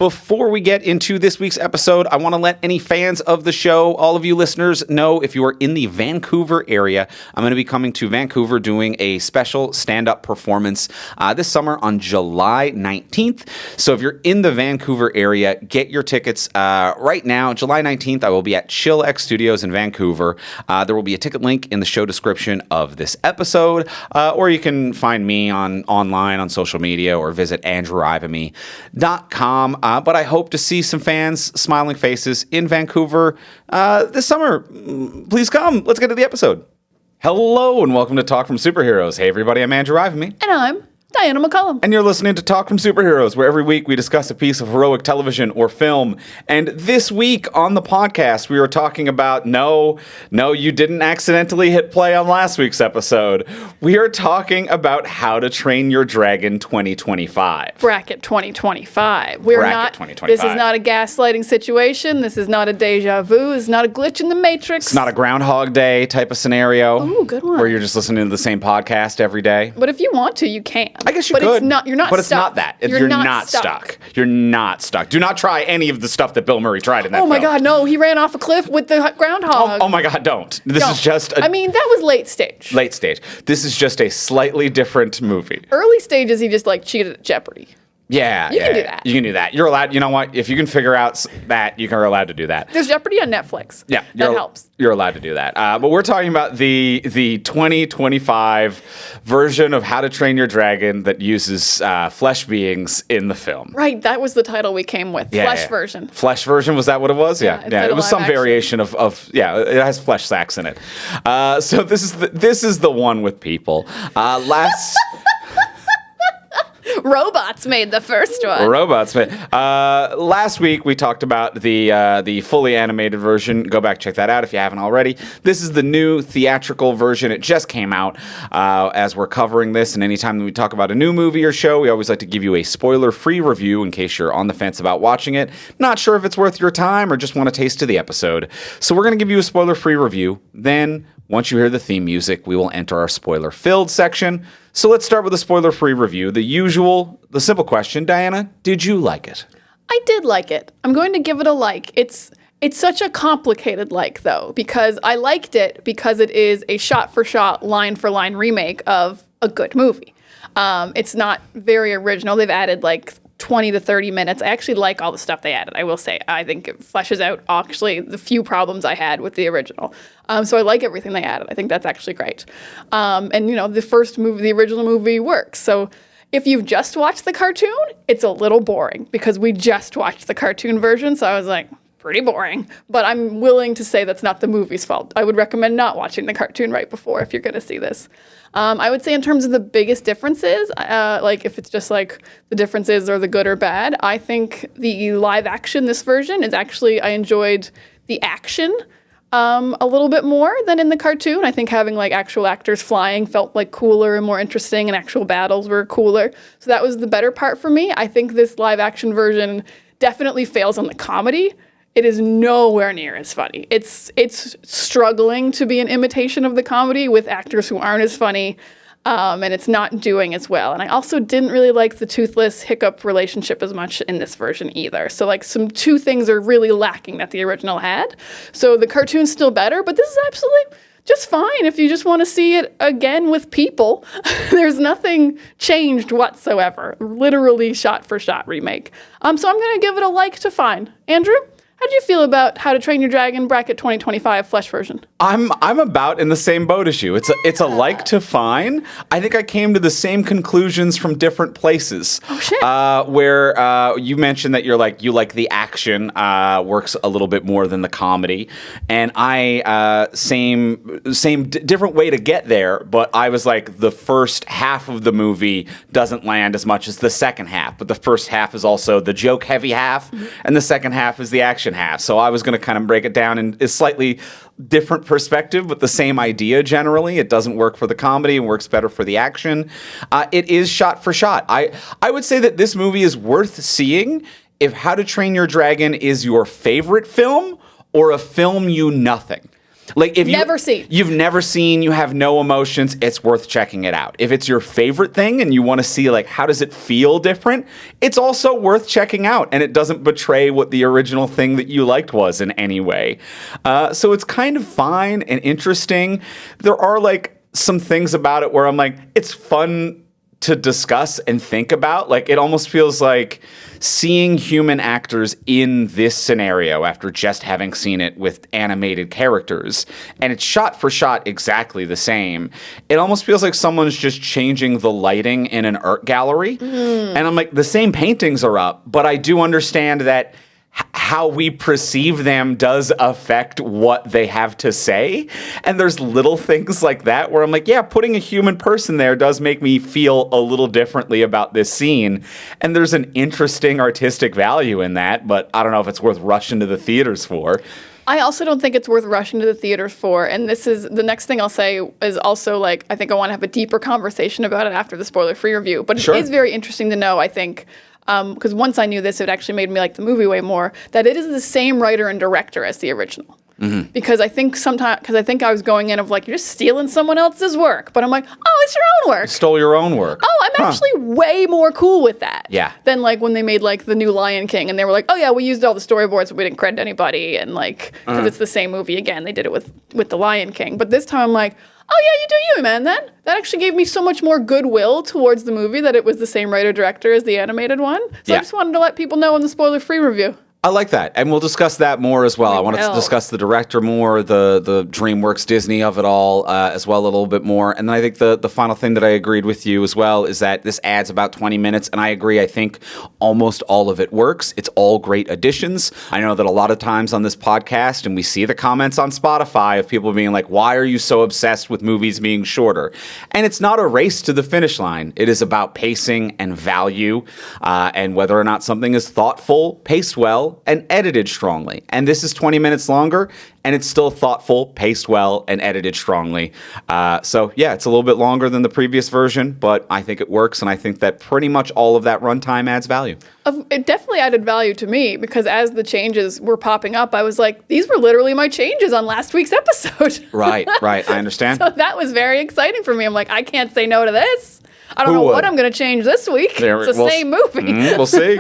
Before we get into this week's episode, I want to let any fans of the show, all of you listeners, know if you are in the Vancouver area, I'm going to be coming to Vancouver doing a special stand-up performance this summer on July 19th. So if you're in the Vancouver area, get your tickets right now. July 19th, I will be at Chill X Studios in Vancouver. There will be a ticket link in the show description of this episode, or you can find me online on social media or visit andrewivamy.com. But I hope to see some fans, smiling faces in Vancouver this summer. Please come. Let's get to the episode. Hello and welcome to Talk from Superheroes. Hey everybody, I'm Andrew Ivamy. And I'm Diana McCullum. And you're listening to Talk from Superheroes, where every week we discuss a piece of heroic television or film. And this week on the podcast, we were talking about, no, you didn't accidentally hit play on last week's episode. We are talking about How to Train Your Dragon 2025. Bracket 2025. Bracket 2025. This is not a gaslighting situation. This is not a deja vu. It's not a glitch in the Matrix. It's not a Groundhog Day type of scenario. Ooh, good one. Where you're just listening to the same podcast every day. But if you want to, you can. I guess you could. But you're not But it's stuck. not that. You're not stuck. You're not stuck. Do not try any of the stuff that Bill Murray tried in that film. Oh my God, no. He ran off a cliff with the groundhog. Oh my God, don't. This is just that was late stage. Late stage. This is just a slightly different movie. Early stages, he just cheated at Jeopardy. Yeah. You can do that. You can do that. You're allowed, you know what? If you can figure out that, you're allowed to do that. There's Jeopardy on Netflix. Yeah. That helps. You're allowed to do that. But we're talking about the 2025 version of How to Train Your Dragon that uses flesh beings in the film. Right. That was the title we came with. Flesh version. Flesh version? Was that what it was? Yeah. It was some variation of it has flesh sacks in it. So this is the one with people. Robots made the first one. Last week we talked about the fully animated version. Go back, check that out if you haven't already. This is the new theatrical version. It just came out as we're covering this. And anytime that we talk about a new movie or show, we always like to give you a spoiler-free review in case you're on the fence about watching it. Not sure if it's worth your time or just want a taste of the episode. So we're going to give you a spoiler-free review. Then, once you hear the theme music, we will enter our spoiler-filled section. So let's start with a spoiler-free review. The simple question, Diana, did you like it? I did like it. I'm going to give it a like. It's such a complicated like, though, because I liked it because it is a shot-for-shot, line-for-line remake of a good movie. It's not very original. They've added 20 to 30 minutes. I actually like all the stuff they added, I will say. I think it fleshes out actually the few problems I had with the original. So I like everything they added. I think that's actually great. And the original movie works. So if you've just watched the cartoon, it's a little boring because we just watched the cartoon version. So I was like, pretty boring. But I'm willing to say that's not the movie's fault. I would recommend not watching the cartoon right before if you're going to see this. I would say in terms of the biggest differences, if it's just the differences or the good or bad, I think the live action, this version, is actually, I enjoyed the action a little bit more than in the cartoon. I think having actual actors flying felt cooler and more interesting, and actual battles were cooler. So that was the better part for me. I think this live action version definitely fails on the comedy. It is nowhere near as funny. It's struggling to be an imitation of the comedy with actors who aren't as funny, and it's not doing as well. And I also didn't really like the Toothless Hiccup relationship as much in this version either. So two things are really lacking that the original had. So the cartoon's still better, but this is absolutely just fine if you just want to see it again with people. There's nothing changed whatsoever. Literally shot-for-shot remake. So I'm going to give it a like to fine. Andrew? How do you feel about How to Train Your Dragon Bracket 2025 Flesh version? I'm about in the same boat as you. It's a like to fine. I think I came to the same conclusions from different places. Oh shit! Where you mentioned that you like the action works a little bit more than the comedy, and I different way to get there. But I was like, the first half of the movie doesn't land as much as the second half, but the first half is also the joke heavy half, and the second half is the action half. So I was going to kind of break it down in a slightly different perspective, but the same idea generally. It doesn't work for the comedy and works better for the action. It is shot for shot. I would say that this movie is worth seeing if How to Train Your Dragon is your favorite film or a film you nothing. Like if You've never seen, you have no emotions, it's worth checking it out. If it's your favorite thing and you want to see like how does it feel different, it's also worth checking out, and it doesn't betray what the original thing that you liked was in any way. So it's kind of fine and interesting. There are like some things about it where I'm like, it's fun to discuss and think about. Like it almost feels like seeing human actors in this scenario after just having seen it with animated characters, and it's shot for shot exactly the same. It almost feels like someone's just changing the lighting in an art gallery. And I'm like, the same paintings are up, but I do understand that how we perceive them does affect what they have to say. And there's little things like that where I'm like, yeah, putting a human person there does make me feel a little differently about this scene. And there's an interesting artistic value in that, but I don't know if it's worth rushing to the theaters for. I also don't think it's worth rushing to the theaters for. And this is the next thing I'll say is also like, I think I want to have a deeper conversation about it after the spoiler-free review. But Sure. It is very interesting to know, I think, because once I knew this, it actually made me like the movie way more, that it is the same writer and director as the original. Because I think I was going in of like, you're just stealing someone else's work. But I'm like, oh, it's your own work. Stole your own work. Oh, I'm actually way more cool with that. Yeah. Than like when they made like the new Lion King and they were like, oh yeah, we used all the storyboards, but we didn't credit anybody. And like, because it's the same movie again, they did it with the Lion King. But this time I'm like, oh yeah, you do you, man, then. That actually gave me so much more goodwill towards the movie that it was the same writer-director as the animated one. So Yeah. I just wanted to let people know in the spoiler-free review. I like that, and we'll discuss that more as well. I want to will. discuss the director more, the DreamWorks Disney of it all as well a little bit more. And then I think the final thing that I agreed with you as well is that this adds about 20 minutes, and I agree. I think almost all of it works. It's all great additions. I know that a lot of times on this podcast, and we see the comments on Spotify of people being like, why are you so obsessed with movies being shorter? And it's not a race to the finish line. It is about pacing and value, and whether or not something is thoughtful, paced well, and edited strongly. And this is 20 minutes longer, and it's still thoughtful, paced well, and edited strongly. So yeah, it's a little bit longer than the previous version, but I think it works, and I think that pretty much all of that runtime adds value. It definitely added value to me because as the changes were popping up, I was like, these were literally my changes on last week's episode. Right, I understand. So that was very exciting for me. I'm like, I can't say no to this. I don't Who know would? what I'm going to change this week. It's the same movie. We'll see.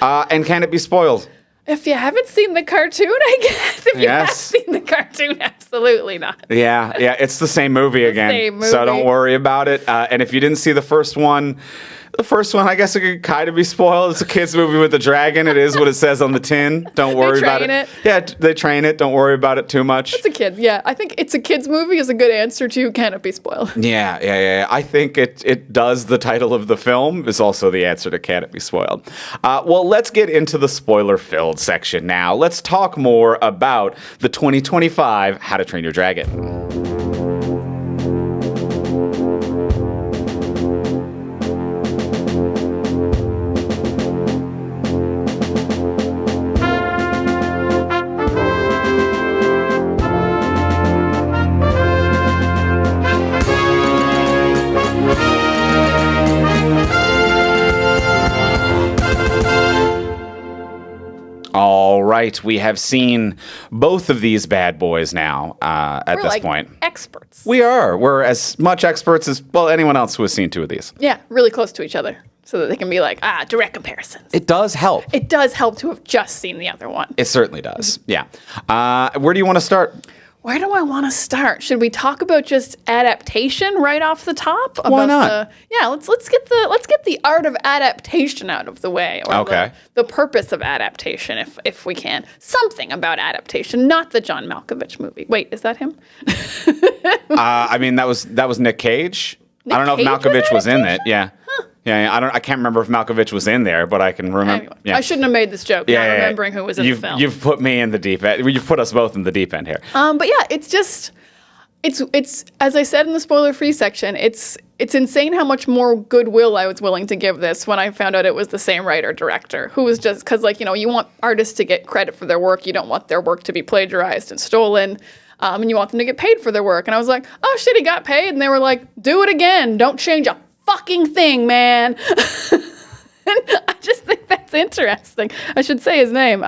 And can it be spoiled? If you haven't seen the cartoon, I guess. If you have Yes. seen the cartoon, absolutely not. Yeah, it's the same movie again. same So don't movie. worry about it. And if you didn't see the first one, I guess it could kind of be spoiled. It's a kid's movie with a dragon. It is what it says on the tin. Don't worry about it. train it. Yeah, they train it. Don't worry about it too much. It's a kid. Yeah, I think it's a kid's movie is a good answer to can it be spoiled? Yeah. I think it does. The title of the film is also the answer to can it be spoiled. Well, let's get into the spoiler-filled section now. Let's talk more about the 2025 How to Train Your Dragon. All right, we have seen both of these bad boys now at We're this like point. experts. We are. We're as much experts as, well, anyone else who has seen two of these. Yeah, really close to each other so that they can be like, direct comparisons. It does help. It does help to have just seen the other one. It certainly does. Yeah. Where do you want to start? Where do I want to start? Should we talk about just adaptation right off the top? Why About not? Let's get the art of adaptation out of the way, or Okay. the purpose of adaptation, if we can. Something about adaptation, not the John Malkovich movie. Wait, is that him? I mean, that was Nick Cage. I don't know if Cage was Malkovich was in it. adaptation? Yeah. Yeah, I can't remember if Malkovich was in there, but I can remember. Anyway, Yeah. I shouldn't have made this joke. Not remembering who was in the film. You've put me in the deep end. You've put us both in the deep end here. But yeah, it's as I said in the spoiler-free section, it's insane how much more goodwill I was willing to give this when I found out it was the same writer-director, who was just, because you want artists to get credit for their work, you don't want their work to be plagiarized and stolen, and you want them to get paid for their work. And I was like, oh shit, he got paid, and they were like, do it again, don't change a fucking thing, man. And I just think that's interesting. I should say his name,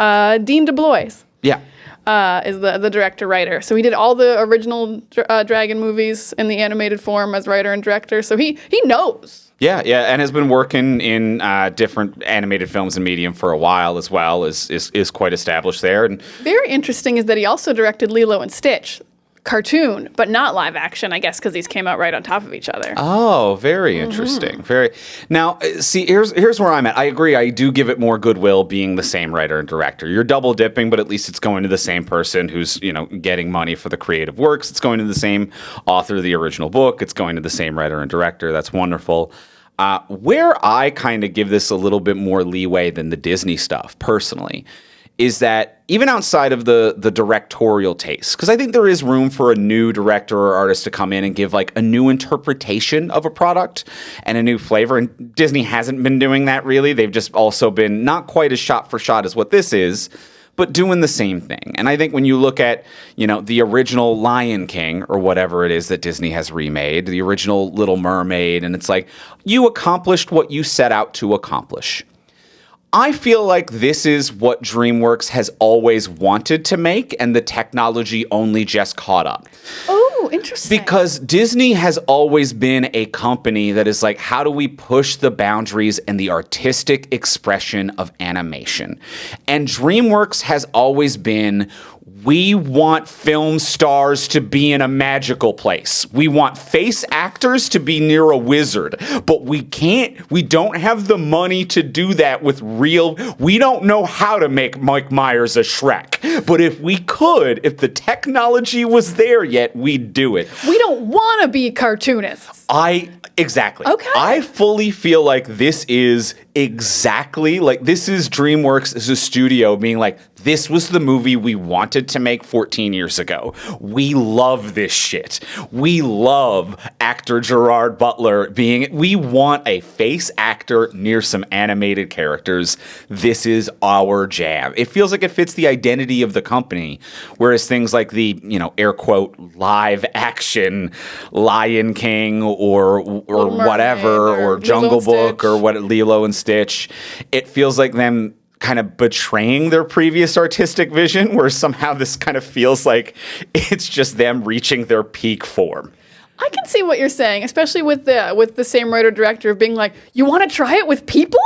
Dean DeBlois. Yeah. is the director-writer. So he did all the original Dragon movies in the animated form as writer and director. So he knows. Yeah, and has been working in different animated films and medium for a while as well, is quite established there. And very interesting is that he also directed Lilo and Stitch, cartoon, but not live action, I guess, because these came out right on top of each other. Oh, very interesting. Very. Now, see, here's where I'm at. I agree. I do give it more goodwill being the same writer and director. You're double dipping, but at least it's going to the same person who's, getting money for the creative works. It's going to the same author of the original book. It's going to the same writer and director. That's wonderful. Where I kind of give this a little bit more leeway than the Disney stuff, personally, is that even outside of the directorial taste, because I think there is room for a new director or artist to come in and give like a new interpretation of a product and a new flavor. And Disney hasn't been doing that really. They've just also been not quite as shot for shot as what this is, but doing the same thing. And I think when you look at, the original Lion King or whatever it is that Disney has remade, the original Little Mermaid, and it's like, you accomplished what you set out to accomplish. I feel like this is what DreamWorks has always wanted to make, and the technology only just caught up. Oh, interesting. Because Disney has always been a company that is like, how do we push the boundaries and the artistic expression of animation? And DreamWorks has always been, we want film stars to be in a magical place. We want face actors to be near a wizard, but we don't have the money to do that with we don't know how to make Mike Myers a Shrek. But if we could, if the technology was there yet, we'd do it. We don't want to be cartoonists. Exactly. Okay. I fully feel like this is exactly like this is DreamWorks as a studio being like, this was the movie we wanted to make 14 years ago. We love this shit. We love actor Gerard Butler we want a face actor near some animated characters. This is our jam. It feels like it fits the identity of the company. Whereas things like the, air quote, live action Lion King or whatever, or Jungle Book or Lilo and Stitch, it feels like them kind of betraying their previous artistic vision, where somehow this kind of feels like it's just them reaching their peak form. I can see what you're saying, especially with the same writer director of being like, you want to try it with people?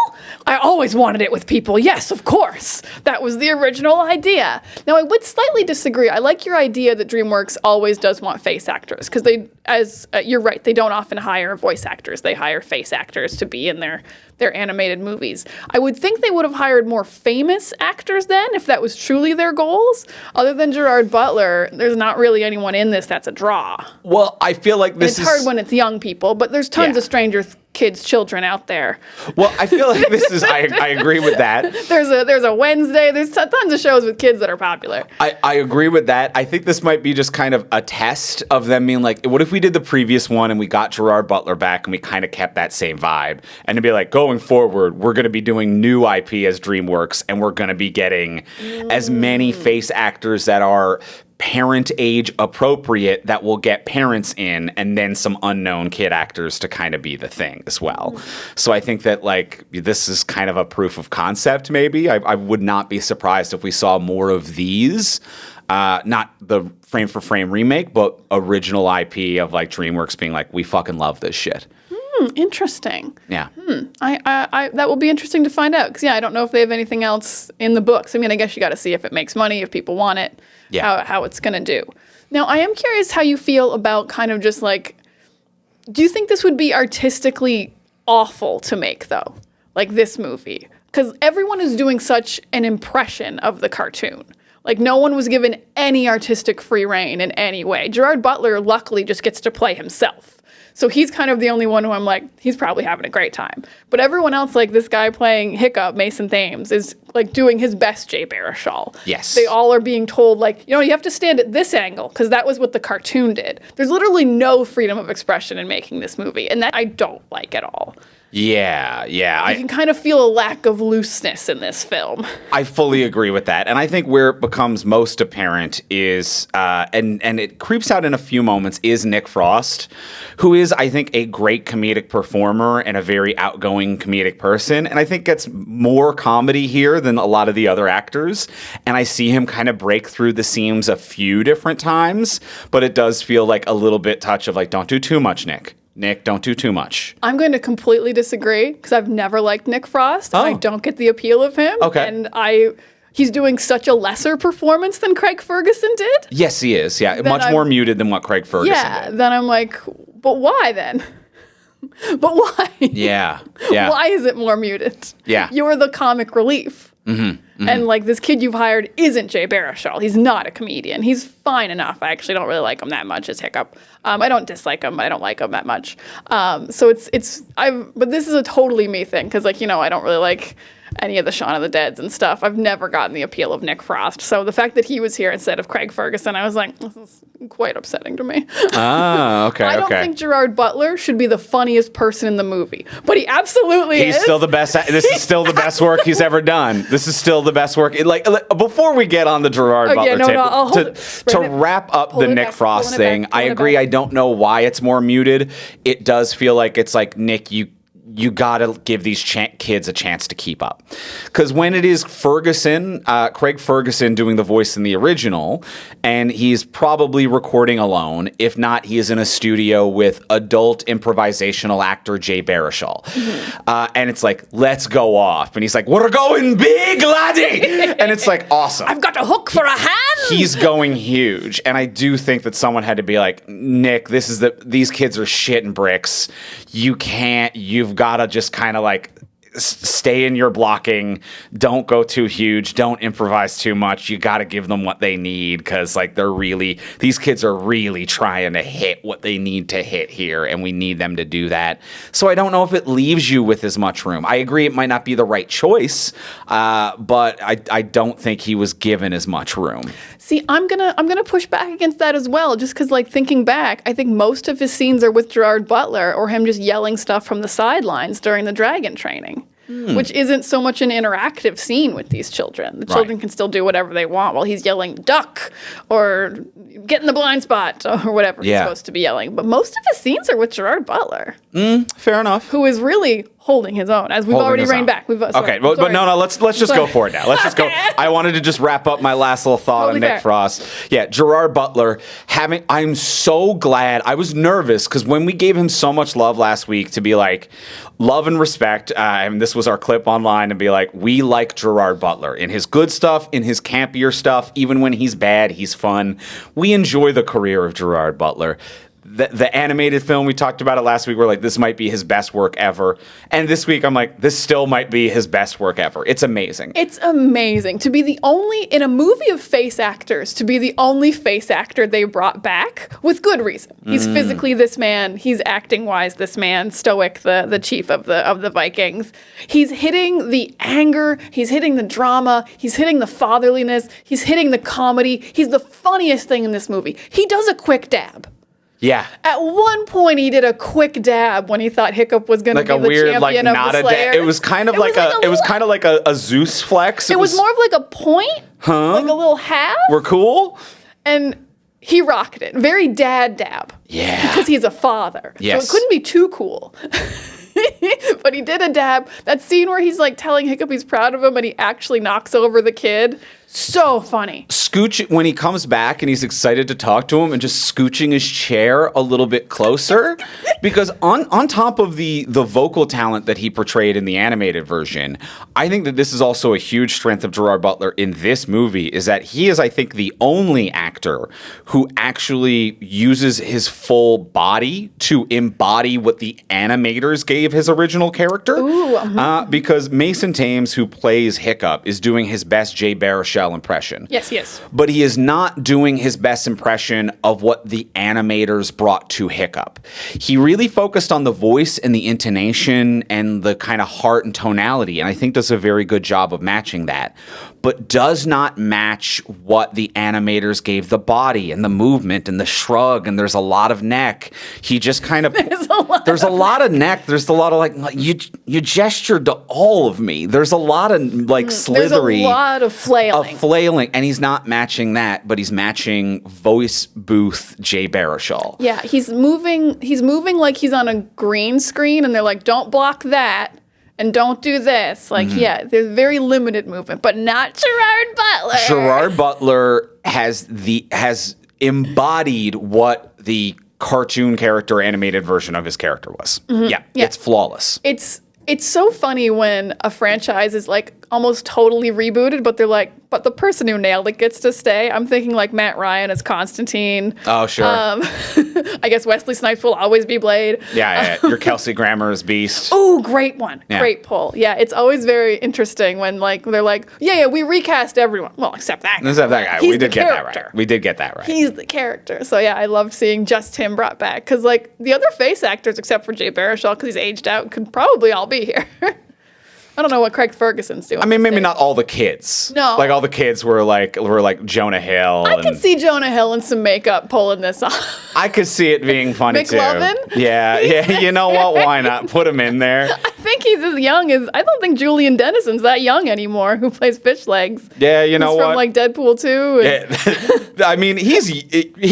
I always wanted it with people. Yes, of course. That was the original idea. Now, I would slightly disagree. I like your idea that DreamWorks always does want face actors, because you're right, they don't often hire voice actors. They hire face actors to be in their animated movies. I would think they would have hired more famous actors then, if that was truly their goals. Other than Gerard Butler, there's not really anyone in this that's a draw. Well, I feel like it's hard when it's young people, but there's tons of Stranger Kids children out there. Well, I feel like this is, I agree with that. There's a Wednesday, there's tons of shows with kids that are popular. I agree with that. I think this might be just kind of a test of them being like, what if we did the previous one and we got Gerard Butler back and we kind of kept that same vibe? And to be like, going forward, we're going to be doing new IP as DreamWorks, and we're going to be getting as many face actors that are parent age appropriate that will get parents in, and then some unknown kid actors to kind of be the thing as well. So I think that like this is kind of a proof of concept maybe. I would not be surprised if we saw more of these. Not the frame for frame remake, but original IP of like DreamWorks being like, we fucking love this shit. Interesting. Yeah. I that will be interesting to find out, because I don't know if they have anything else in the books. I mean, I guess you got to see if it makes money, if people want it, how it's going to do. Now, I am curious how you feel about kind of just like, do you think this would be artistically awful to make though? Like this movie? Because everyone is doing such an impression of the cartoon. Like no one was given any artistic free reign in any way. Gerard Butler luckily just gets to play himself. So he's kind of the only one who I'm like, he's probably having a great time. But everyone else, like this guy playing Hiccup, Mason Thames, is like doing his best Jay Baruchel. Yes. They all are being told like, you have to stand at this angle, because that was what the cartoon did. There's literally no freedom of expression in making this movie, and that I don't like at all. Yeah. You can kind of feel a lack of looseness in this film. I fully agree with that. And I think where it becomes most apparent is, and it creeps out in a few moments, is Nick Frost, who is, I think, a great comedic performer and a very outgoing comedic person. And I think gets more comedy here than a lot of the other actors. And I see him kind of break through the seams a few different times, but it does feel like a little bit touch of like, don't do too much, Nick. Nick, don't do too much. I'm going to completely disagree because I've never liked Nick Frost. Oh. I don't get the appeal of him. Okay. And he's doing such a lesser performance than Craig Ferguson did. Yes, he is. Yeah, much more muted than what Craig Ferguson did. Then I'm like, but why then? But why? Yeah. Why is it more muted? Yeah. You're the comic relief. And like this kid you've hired isn't Jay Baruchel. He's not a comedian. He's fine enough. I actually don't really like him that much as Hiccup. I don't dislike him, but I don't like him that much. But this is a totally me thing because like, I don't really like any of the Shaun of the Deads and stuff. I've never gotten the appeal of Nick Frost. So the fact that he was here instead of Craig Ferguson, I was like, this is quite upsetting to me. Okay. I don't think Gerard Butler should be the funniest person in the movie, but he absolutely is. He's still the best. This is still the best work he's ever done. This is still the best work. Like before we get on the Gerard Butler to wrap up the Nick Frost thing, I agree. I don't know why it's more muted. It does feel like it's like, Nick, you gotta give these kids a chance to keep up. Because when it is Craig Ferguson doing the voice in the original, and he's probably recording alone, if not, he is in a studio with adult improvisational actor Jay Baruchel. And it's like, let's go off. And he's like, we're going big, laddie! And it's like, awesome. I've got a hook for a hand! He's going huge. And I do think that someone had to be like, Nick, these kids are shitting bricks. You've got to just kind of like stay in your blocking. Don't go too huge. Don't improvise too much. You got to give them what they need because like these kids are really trying to hit what they need to hit here, and we need them to do that. So I don't know if it leaves you with as much room. I agree it might not be the right choice, but I don't think he was given as much room. See, I'm gonna push back against that as well, just because like thinking back, I think most of his scenes are with Gerard Butler or him just yelling stuff from the sidelines during the dragon training. Which isn't so much an interactive scene with these children. The children can still do whatever they want while he's yelling, duck, or get in the blind spot, or whatever he's supposed to be yelling. But most of his scenes are with Gerard Butler. Fair enough. Who is really holding his own, as we've already reined back. Okay, but let's just go for it now. Let's just go. I wanted to just wrap up my last little thought on Nick Frost. Yeah, Gerard Butler, I'm so glad. I was nervous because when we gave him so much love last week to be like, love and respect, and this was our clip online, and be like, we like Gerard Butler in his good stuff, in his campier stuff, even when he's bad, he's fun. We enjoy the career of Gerard Butler. The animated film, we talked about it last week, we're like, this might be his best work ever. And this week, I'm like, this still might be his best work ever. It's amazing. It's amazing. To be the only, in a movie of face actors, to be the only face actor they brought back with good reason. He's physically this man. He's acting-wise this man, stoic, the chief of the Vikings. He's hitting the anger. He's hitting the drama. He's hitting the fatherliness. He's hitting the comedy. He's the funniest thing in this movie. He does a quick dab. Yeah. At one point, he did a quick dab when he thought Hiccup was going to be the champion of the Slayer. It was kind of like a Zeus flex. It was more of like a point, like a little half. We're cool. And he rocked it. Very dad dab. Yeah. Because he's a father. Yes. So it couldn't be too cool. But he did a dab. That scene where he's like telling Hiccup he's proud of him and he actually knocks over the kid. So funny. Scooch, when he comes back and he's excited to talk to him and just scooching his chair a little bit closer. Because on top of the vocal talent that he portrayed in the animated version, I think that this is also a huge strength of Gerard Butler in this movie, is that he is, I think, the only actor who actually uses his full body to embody what the animators gave his original character. Ooh, because Mason Thames, who plays Hiccup, is doing his best Jay Baruchel Baruchel impression. Yes, he is. But he is not doing his best impression of what the animators brought to Hiccup. He really focused on the voice and the intonation and the kind of heart and tonality, and I think does a very good job of matching that, but does not match what the animators gave the body and the movement and the shrug, and there's a lot of neck. He just kind of... There's a lot of neck. There's a lot of, like you gestured to all of me. There's a lot of, like, slithery... There's a lot of flailing. And he's not matching that, but he's matching voice booth Jay Baruchel. Yeah, he's moving like he's on a green screen, and they're like, don't block that. And don't do this. Like, yeah, there's very limited movement, but not Gerard Butler. Gerard Butler has embodied what the cartoon character animated version of his character was. Yeah, it's flawless. It's so funny when a franchise is like almost totally rebooted, but they're like, but the person who nailed it gets to stay. I'm thinking like Matt Ryan as Constantine. Oh, sure. I guess Wesley Snipes will always be Blade. Yeah. Your Kelsey Grammer as Beast. Oh, great one. Yeah. Great pull. Yeah, it's always very interesting when like they're like, yeah, we recast everyone. Well, except that guy. Except that guy. He's We did the get that character. right. We did get that right. He's the character. So yeah, I loved seeing just him brought back. Because like the other face actors, except for Jay Baruchel, because he's aged out, could probably all be here. I don't know what Craig Ferguson's doing. I mean, maybe these days. not all the kids. No. Like, all the kids were like Jonah Hill. I could see Jonah Hill in some makeup pulling this off. I could see it being funny, too. McLovin? Yeah. You know what? Why not? Put him in there. I think he's as young as... I don't think Julian Dennison's that young anymore, who plays Fish Legs. Yeah, you know He's what? from, like, Deadpool 2. Yeah. I mean, he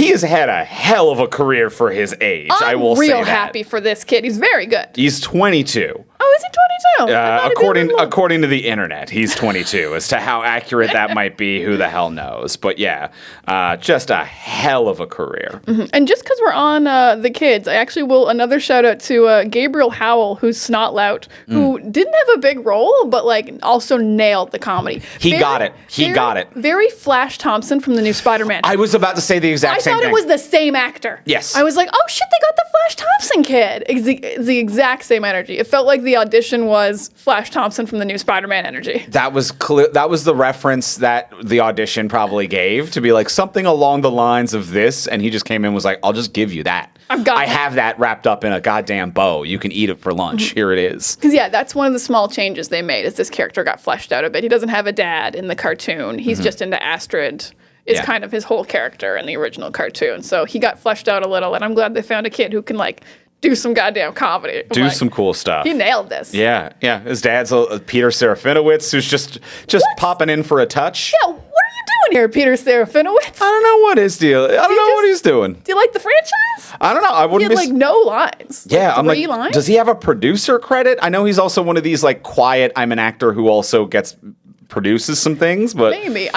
has had a hell of a career for his age. I will say that. I'm real happy for this kid. He's very good. He's 22. Oh, is he 22? I thought he'd been older. According to the internet, he's 22. As to how accurate that might be, who the hell knows? But yeah, just a hell of a career. And just because we're on the kids, I actually will another shout out to Gabriel Howell, who's Snotlout, who didn't have a big role, but like also nailed the comedy. He got it. Very Flash Thompson from the new Spider-Man. I was about to say the exact same thing. I thought it was the same actor. Yes. I was like, oh shit, they got the Flash Thompson kid. The exact same energy. It felt like the audition was Flash Thompson from the new Spider-Man energy. That was clear. That was the reference that the audition probably gave to be like something along the lines of this, and he just came in and was like, I'll just give you that. I have that wrapped up in a goddamn bow. You can eat it for lunch. Here it is. Because yeah, that's one of the small changes they made is this character got fleshed out a bit. He doesn't have a dad in the cartoon. He's just into Astrid. Is kind of his whole character in the original cartoon. So he got fleshed out a little, and I'm glad they found a kid who can like do some goddamn comedy. Do some cool stuff. He nailed this. Yeah. His dad's Peter Serafinowicz, who's just popping in for a touch. Yeah, what are you doing here, Peter Serafinowicz? I don't know what his deal. I don't know what he's doing. Do you like the franchise? I don't know. I He wouldn't had like no lines. Yeah, like, I'm like, three lines? does he have a producer credit? I know he's also one of these like quiet. I'm an actor who also produces some things, but Maybe.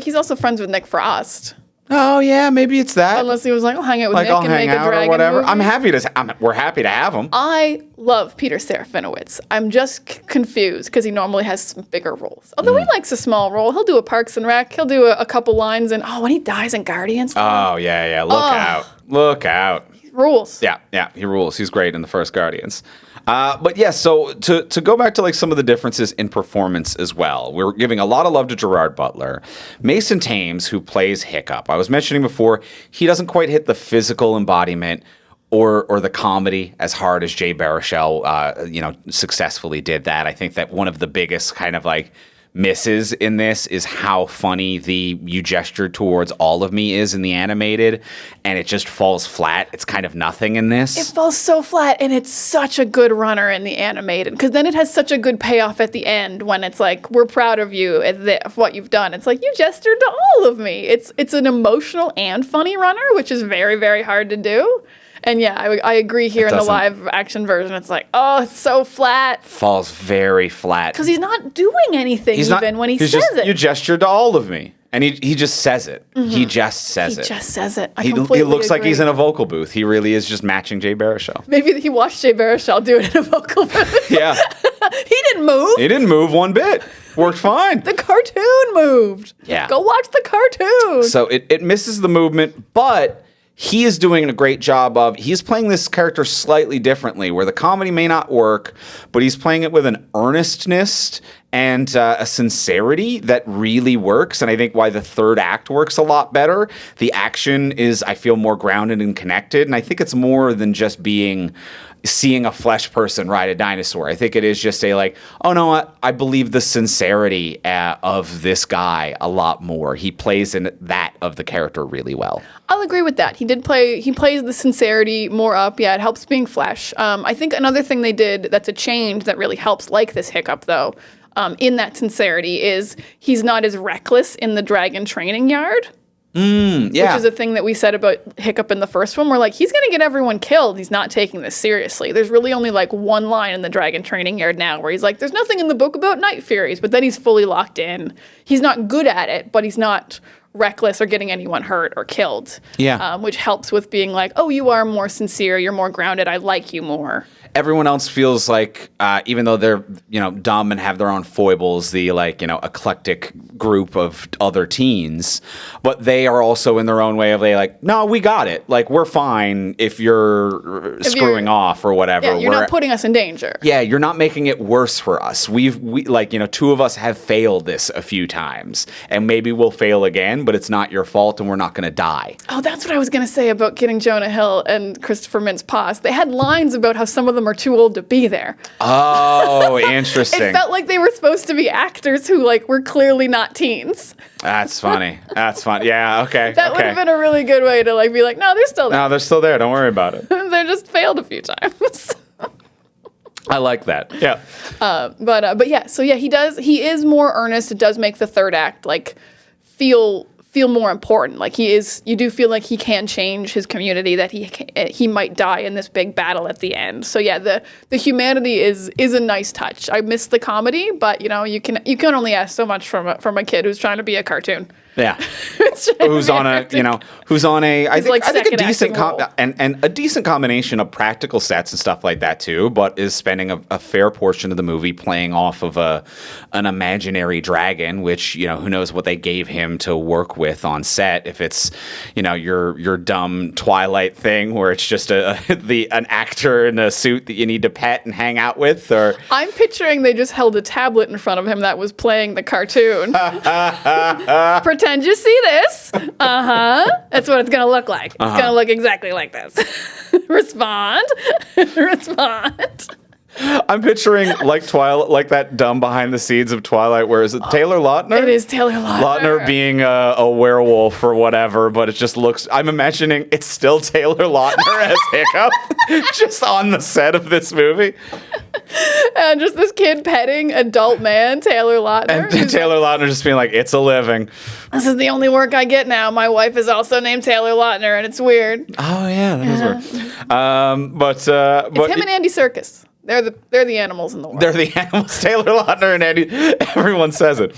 He's also friends with Nick Frost. oh yeah, maybe it's that. Unless he was like, I'll hang out with like Nick I'll and hang make a out dragon or whatever. movie. We're happy to have him. I love Peter Serafinowicz. I'm just confused because he normally has some bigger roles. Although he likes a small role. He'll do a Parks and Rec. He'll do a couple lines. And when he dies in Guardians. Oh yeah. Look out. He rules. Yeah, he rules. He's great in the first Guardians. But yeah, so to go back to like some of the differences in performance as well, we're giving a lot of love to Gerard Butler. Mason Thames, who plays Hiccup, I was mentioning before, he doesn't quite hit the physical embodiment or the comedy as hard as Jay Baruchel, successfully did that. I think that one of the biggest kind of like misses in this is how funny the "you gestured towards all of me" is in the animated, and it just falls flat. It's kind of nothing in this. It falls so flat, and it's such a good runner in the animated, because then it has such a good payoff at the end when it's like, we're proud of you of what you've done. It's like, you gestured to all of me. It's an emotional and funny runner, which is very, very hard to do. And yeah, I agree here in the live action version. It's like, oh, it's so flat. Falls very flat. Because he's not doing anything when he says it. You gestured to all of me. And he just says it. He just says it. He just says it. He looks like he's in a vocal booth. He really is just matching Jay Baruchel. Maybe he watched Jay Baruchel do it in a vocal booth. Yeah. He didn't move. He didn't move one bit. Worked fine. The cartoon moved. Yeah. Go watch the cartoon. So it misses the movement, but he is doing a great job he's playing this character slightly differently, where the comedy may not work, but he's playing it with an earnestness and a sincerity that really works. And I think why the third act works a lot better. The action is, I feel, more grounded and connected. And I think it's more than just seeing a flesh person ride a dinosaur. I think it is just oh, no, what? I believe the sincerity of this guy a lot more. He plays in that of the character really well. I'll agree with that. He plays the sincerity more up. Yeah, it helps being flesh. I think another thing they did that's a change that really helps, like this Hiccup, though, in that sincerity is he's not as reckless in the dragon training yard. Yeah. Which is a thing that we said about Hiccup in the first one. We're like, he's going to get everyone killed. He's not taking this seriously. There's really only one line in the dragon training yard now where he's like, there's nothing in the book about night furies, but then he's fully locked in. He's not good at it, but he's not reckless or getting anyone hurt or killed. Yeah. Which helps with being like, oh, you are more sincere. You're more grounded. I like you more. Everyone else feels like, even though they're, dumb and have their own foibles, the eclectic group of other teens, but they are also in their own way of no, we got it. We're fine if you're screwing off or whatever. Yeah, you're not putting us in danger. Yeah, you're not making it worse for us. We two of us have failed this a few times, and maybe we'll fail again, but it's not your fault, and we're not going to die. Oh, that's what I was going to say about getting Jonah Hill and Christopher Mintz-Plasse. They had lines about how some of them are too old to be there. Oh, interesting. It felt like they were supposed to be actors who were clearly not teens. That's funny. That's fun. Yeah, okay. That would have been a really good way to be like, no, they're still there. No, they're still there. Don't worry about it. They just failed a few times. I like that. Yeah. But yeah, so yeah, he is more earnest. It does make the third act feel more important. You do feel like he can change his community, that he might die in this big battle at the end. So yeah, the humanity is a nice touch. I miss the comedy, but you can only ask so much from a kid who's trying to be a cartoon. Yeah. who's on a I think a decent and a decent combination of practical sets and stuff like that too, but is spending a fair portion of the movie playing off of an imaginary dragon, which who knows what they gave him to work with on set. If it's your dumb Twilight thing where it's just an actor in a suit that you need to pet and hang out with, or I'm picturing they just held a tablet in front of him that was playing the cartoon. Pretend you see this. That's what it's going to look like. It's going to look exactly like this. Respond. Respond. I'm picturing Twilight, like that dumb behind the scenes of Twilight. Where is it? Taylor Lautner? It is Taylor Lautner. Lautner being a werewolf or whatever, but it just looks. I'm imagining it's still Taylor Lautner as Hiccup, just on the set of this movie. And just this kid petting adult man, Taylor Lautner. And Taylor Lautner just being like, "It's a living. This is the only work I get now. My wife is also named Taylor Lautner, and it's weird." Oh yeah, that is weird. But it's him and Andy Serkis. They're the animals in the world. They're the animals. Taylor Lautner and Andy. Everyone says it.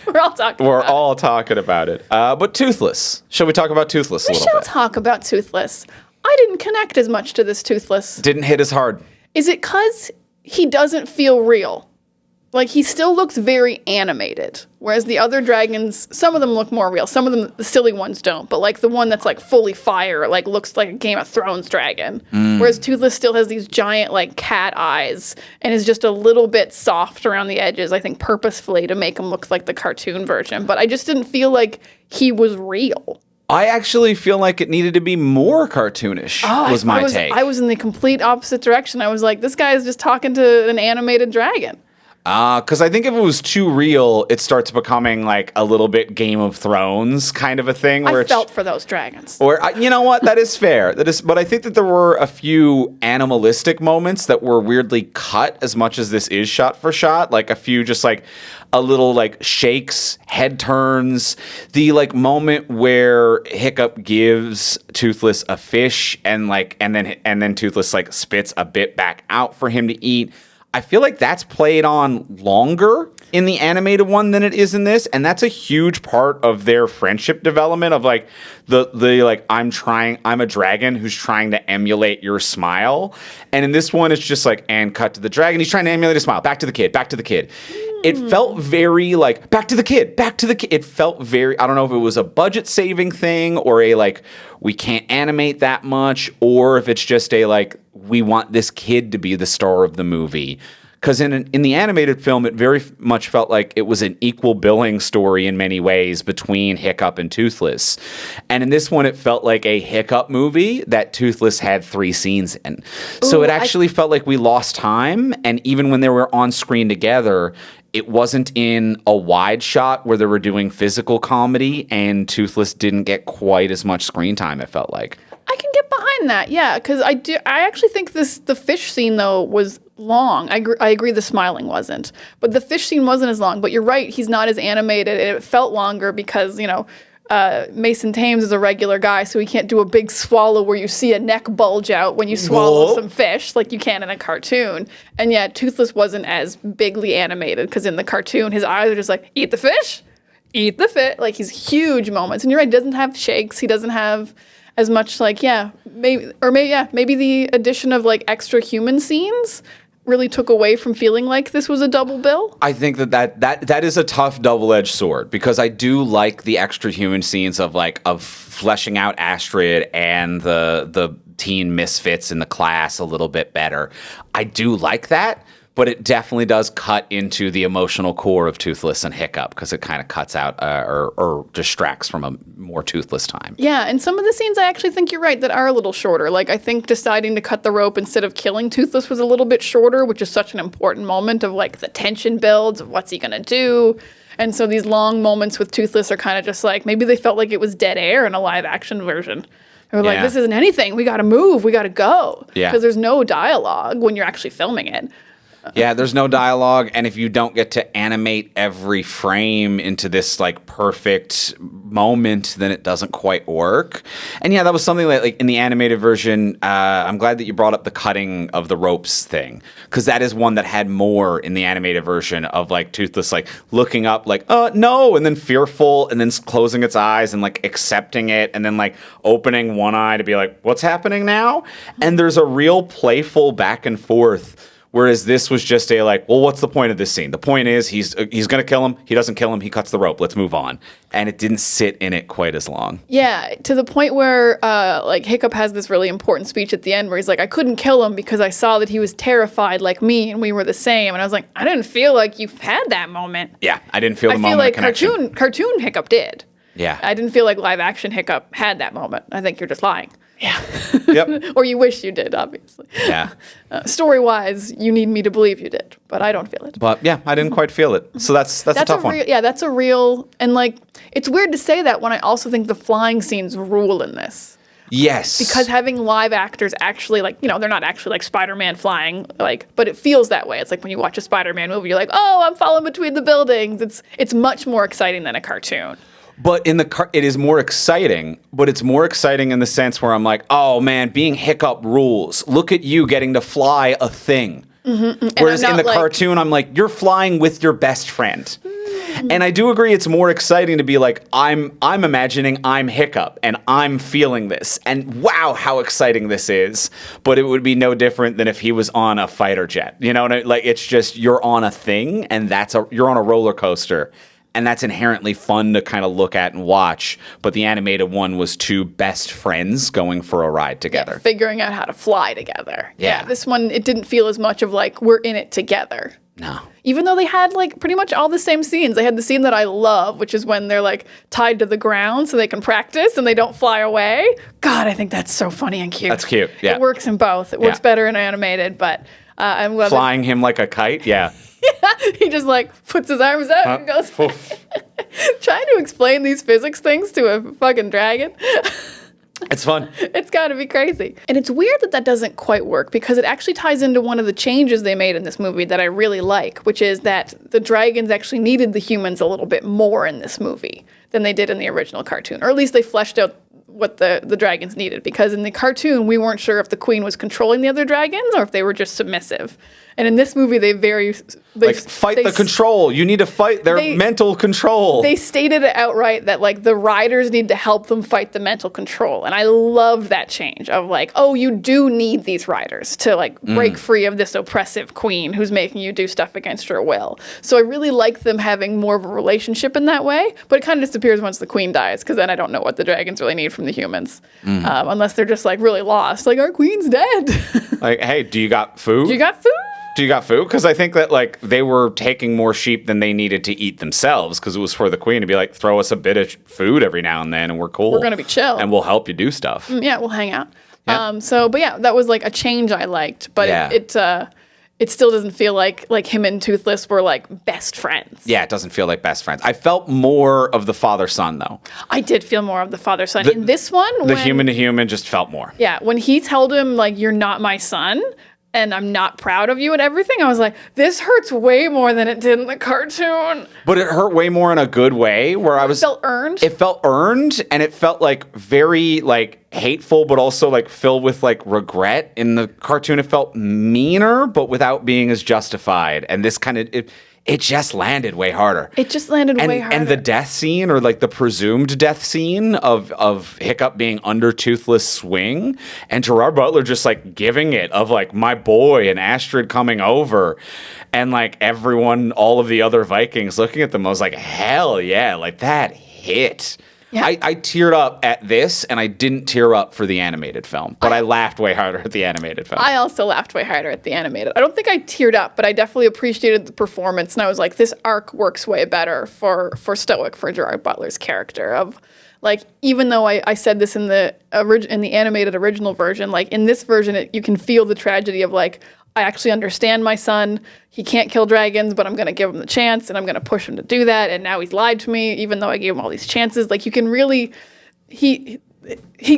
We're all talking. We're all talking about it. But Toothless. Shall we talk about Toothless a little bit? We shall talk about Toothless. I didn't connect as much to this Toothless. Didn't hit as hard. Is it because he doesn't feel real? He still looks very animated, whereas the other dragons, some of them look more real. Some of them, the silly ones, don't. But the one that's fully fire, looks like a Game of Thrones dragon. Whereas Toothless still has these giant cat eyes and is just a little bit soft around the edges. I think purposefully to make him look like the cartoon version. But I just didn't feel like he was real. I actually feel like it needed to be more cartoonish. Was my take. I was in the complete opposite direction. I was like, this guy is just talking to an animated dragon. Because I think if it was too real, it starts becoming a little bit Game of Thrones kind of a thing. Where I felt for those dragons. Or you know what? That is fair. But I think that there were a few animalistic moments that were weirdly cut as much as this is shot for shot. A few just a little shakes, head turns. The moment where Hiccup gives Toothless a fish and then Toothless spits a bit back out for him to eat. I feel like that's played on longer in the animated one than it is in this, and that's a huge part of their friendship development of I'm a dragon who's trying to emulate your smile. And in this one it's just and cut to the dragon. He's trying to emulate a smile. Back to the kid, back to the kid. It felt very back to the kid, back to the kid. It felt very, I don't know if it was a budget saving thing or we can't animate that much, or if it's just we want this kid to be the star of the movie Because in the animated film, it very much felt like it was an equal billing story in many ways between Hiccup and Toothless. And in this one, it felt like a Hiccup movie that Toothless had 3 scenes in. So it actually felt like we lost time. And even when they were on screen together, it wasn't in a wide shot where they were doing physical comedy, and Toothless didn't get quite as much screen time, it felt like. I can get behind that, yeah, because I actually think the fish scene though was long. I agree the smiling wasn't, but the fish scene wasn't as long. But you're right, he's not as animated, and it felt longer because Mason Thames is a regular guy, so he can't do a big swallow where you see a neck bulge out when you swallow some fish like you can in a cartoon. And yeah, Toothless wasn't as bigly animated because in the cartoon his eyes are just like, eat the fish, like he's huge moments. And you're right, he doesn't have shakes, he doesn't have as much maybe the addition of like extra human scenes really took away from feeling like this was a double bill. I think that is a tough double-edged sword, because I do like the extra human scenes of fleshing out Astrid and the teen misfits in the class a little bit better. I do like that. But it definitely does cut into the emotional core of Toothless and Hiccup, because it kind of cuts out or distracts from a more Toothless time. Yeah, and some of the scenes I actually think you're right that are a little shorter. Like I think deciding to cut the rope instead of killing Toothless was a little bit shorter, which is such an important moment of like the tension builds of what's he gonna do. And so these long moments with Toothless are kind of just like, maybe they felt like it was dead air in a live action version. They were like, this isn't anything. We got to move. We got to go. Yeah. Because there's no dialogue when you're actually filming it. Yeah, there's no dialogue, and if you don't get to animate every frame into this like perfect moment, then it doesn't quite work. And yeah, that was something like in the animated version. I'm glad that you brought up the cutting of the ropes thing, because that is one that had more in the animated version of like Toothless like looking up like no, and then fearful, and then closing its eyes and like accepting it, and then like opening one eye to be like, what's happening now? And there's a real playful back and forth. Whereas this was just a like, well, what's the point of this scene? The point is he's going to kill him. He doesn't kill him. He cuts the rope. Let's move on. And it didn't sit in it quite as long. Yeah, to the point where like Hiccup has this really important speech at the end where he's like, I couldn't kill him because I saw that he was terrified like me and we were the same. And I was like, I didn't feel like you had that moment. Yeah, I didn't feel the moment like of connection. cartoon Hiccup did. Yeah. I didn't feel like live action Hiccup had that moment. I think you're just lying. Yeah. Yep. Or you wish you did, obviously. Yeah. Story-wise, you need me to believe you did, but I don't feel it. But yeah, I didn't quite feel it. So that's a tough one. Yeah, that's a real, and like, it's weird to say that when I also think the flying scenes rule in this. Yes. Because having live actors actually, like, they're not actually like Spider-Man flying, like, but it feels that way. It's like when you watch a Spider-Man movie, you're like, oh, I'm falling between the buildings. It's much more exciting than a cartoon. But it is more exciting, but it's more exciting in the sense where I'm like, oh man, being Hiccup rules. Look at you getting to fly a thing. Mm-hmm. Whereas in the cartoon, I'm like, you're flying with your best friend. Mm-hmm. And I do agree it's more exciting to be like, I'm imagining I'm Hiccup and I'm feeling this. And wow, how exciting this is. But it would be no different than if he was on a fighter jet. You know, like it's just you're on a thing and you're on a roller coaster. And that's inherently fun to kind of look at and watch. But the animated one was two best friends going for a ride together. Yeah, figuring out how to fly together. Yeah. This one, it didn't feel as much of like, we're in it together. No. Even though they had like pretty much all the same scenes. They had the scene that I love, which is when they're like tied to the ground so they can practice and they don't fly away. God, I think that's so funny and cute. That's cute, yeah. It works in both. It works better in animated, but I'm glad flying him like a kite, yeah. Yeah, he just like puts his arms out and goes. Trying to explain these physics things to a fucking dragon. It's fun. It's got to be crazy. And it's weird that doesn't quite work because it actually ties into one of the changes they made in this movie that I really like, which is that the dragons actually needed the humans a little bit more in this movie than they did in the original cartoon. Or at least they fleshed out what the dragons needed, because in the cartoon we weren't sure if the queen was controlling the other dragons or if they were just submissive. And in this movie, they fight the control. You need to fight their mental control. They stated it outright that like the riders need to help them fight the mental control, and I loved that change of like, oh, you do need these riders to like break free of this oppressive queen who's making you do stuff against your will. So I really like them having more of a relationship in that way, but it kind of disappears once the queen dies, because then I don't know what the dragons really need from the humans, unless they're just like really lost, like our queen's dead. Like, hey, do you got food? Do you got food? Do you got food? Because I think that like they were taking more sheep than they needed to eat themselves because it was for the queen to be like, throw us a bit of food every now and then and we're cool. We're going to be chill. And we'll help you do stuff. Yeah, we'll hang out. Yeah. But yeah, that was like a change I liked, but it still doesn't feel like him and Toothless were like best friends. Yeah, it doesn't feel like best friends. I felt more of the father-son though. I did feel more of the father-son. In this one, the human to human just felt more. Yeah, when he told him like, you're not my son and I'm not proud of you and everything, I was like, this hurts way more than it did in the cartoon. But it hurt way more in a good way where It felt earned. It felt earned and it felt like very like hateful, but also like filled with like regret. In the cartoon, it felt meaner, but without being as justified. And this kind of, it just landed way harder. It just landed way harder. And the death scene, or like the presumed death scene of Hiccup being under Toothless' swing, and Gerard Butler just like giving it of like my boy and Astrid coming over, and like everyone, all of the other Vikings looking at them, I was like, hell yeah, like that hit. Yeah. I teared up at this, and I didn't tear up for the animated film, but I laughed way harder at the animated film. I also laughed way harder at the animated. I don't think I teared up, but I definitely appreciated the performance, and I was like, this arc works way better for Stoic, for Gerard Butler's character. Of like, even though I said this in the animated original version, like in this version, you can feel the tragedy of like, I actually understand my son. He can't kill dragons, but I'm going to give him the chance, and I'm going to push him to do that. And now he's lied to me, even though I gave him all these chances. Like, you can really, he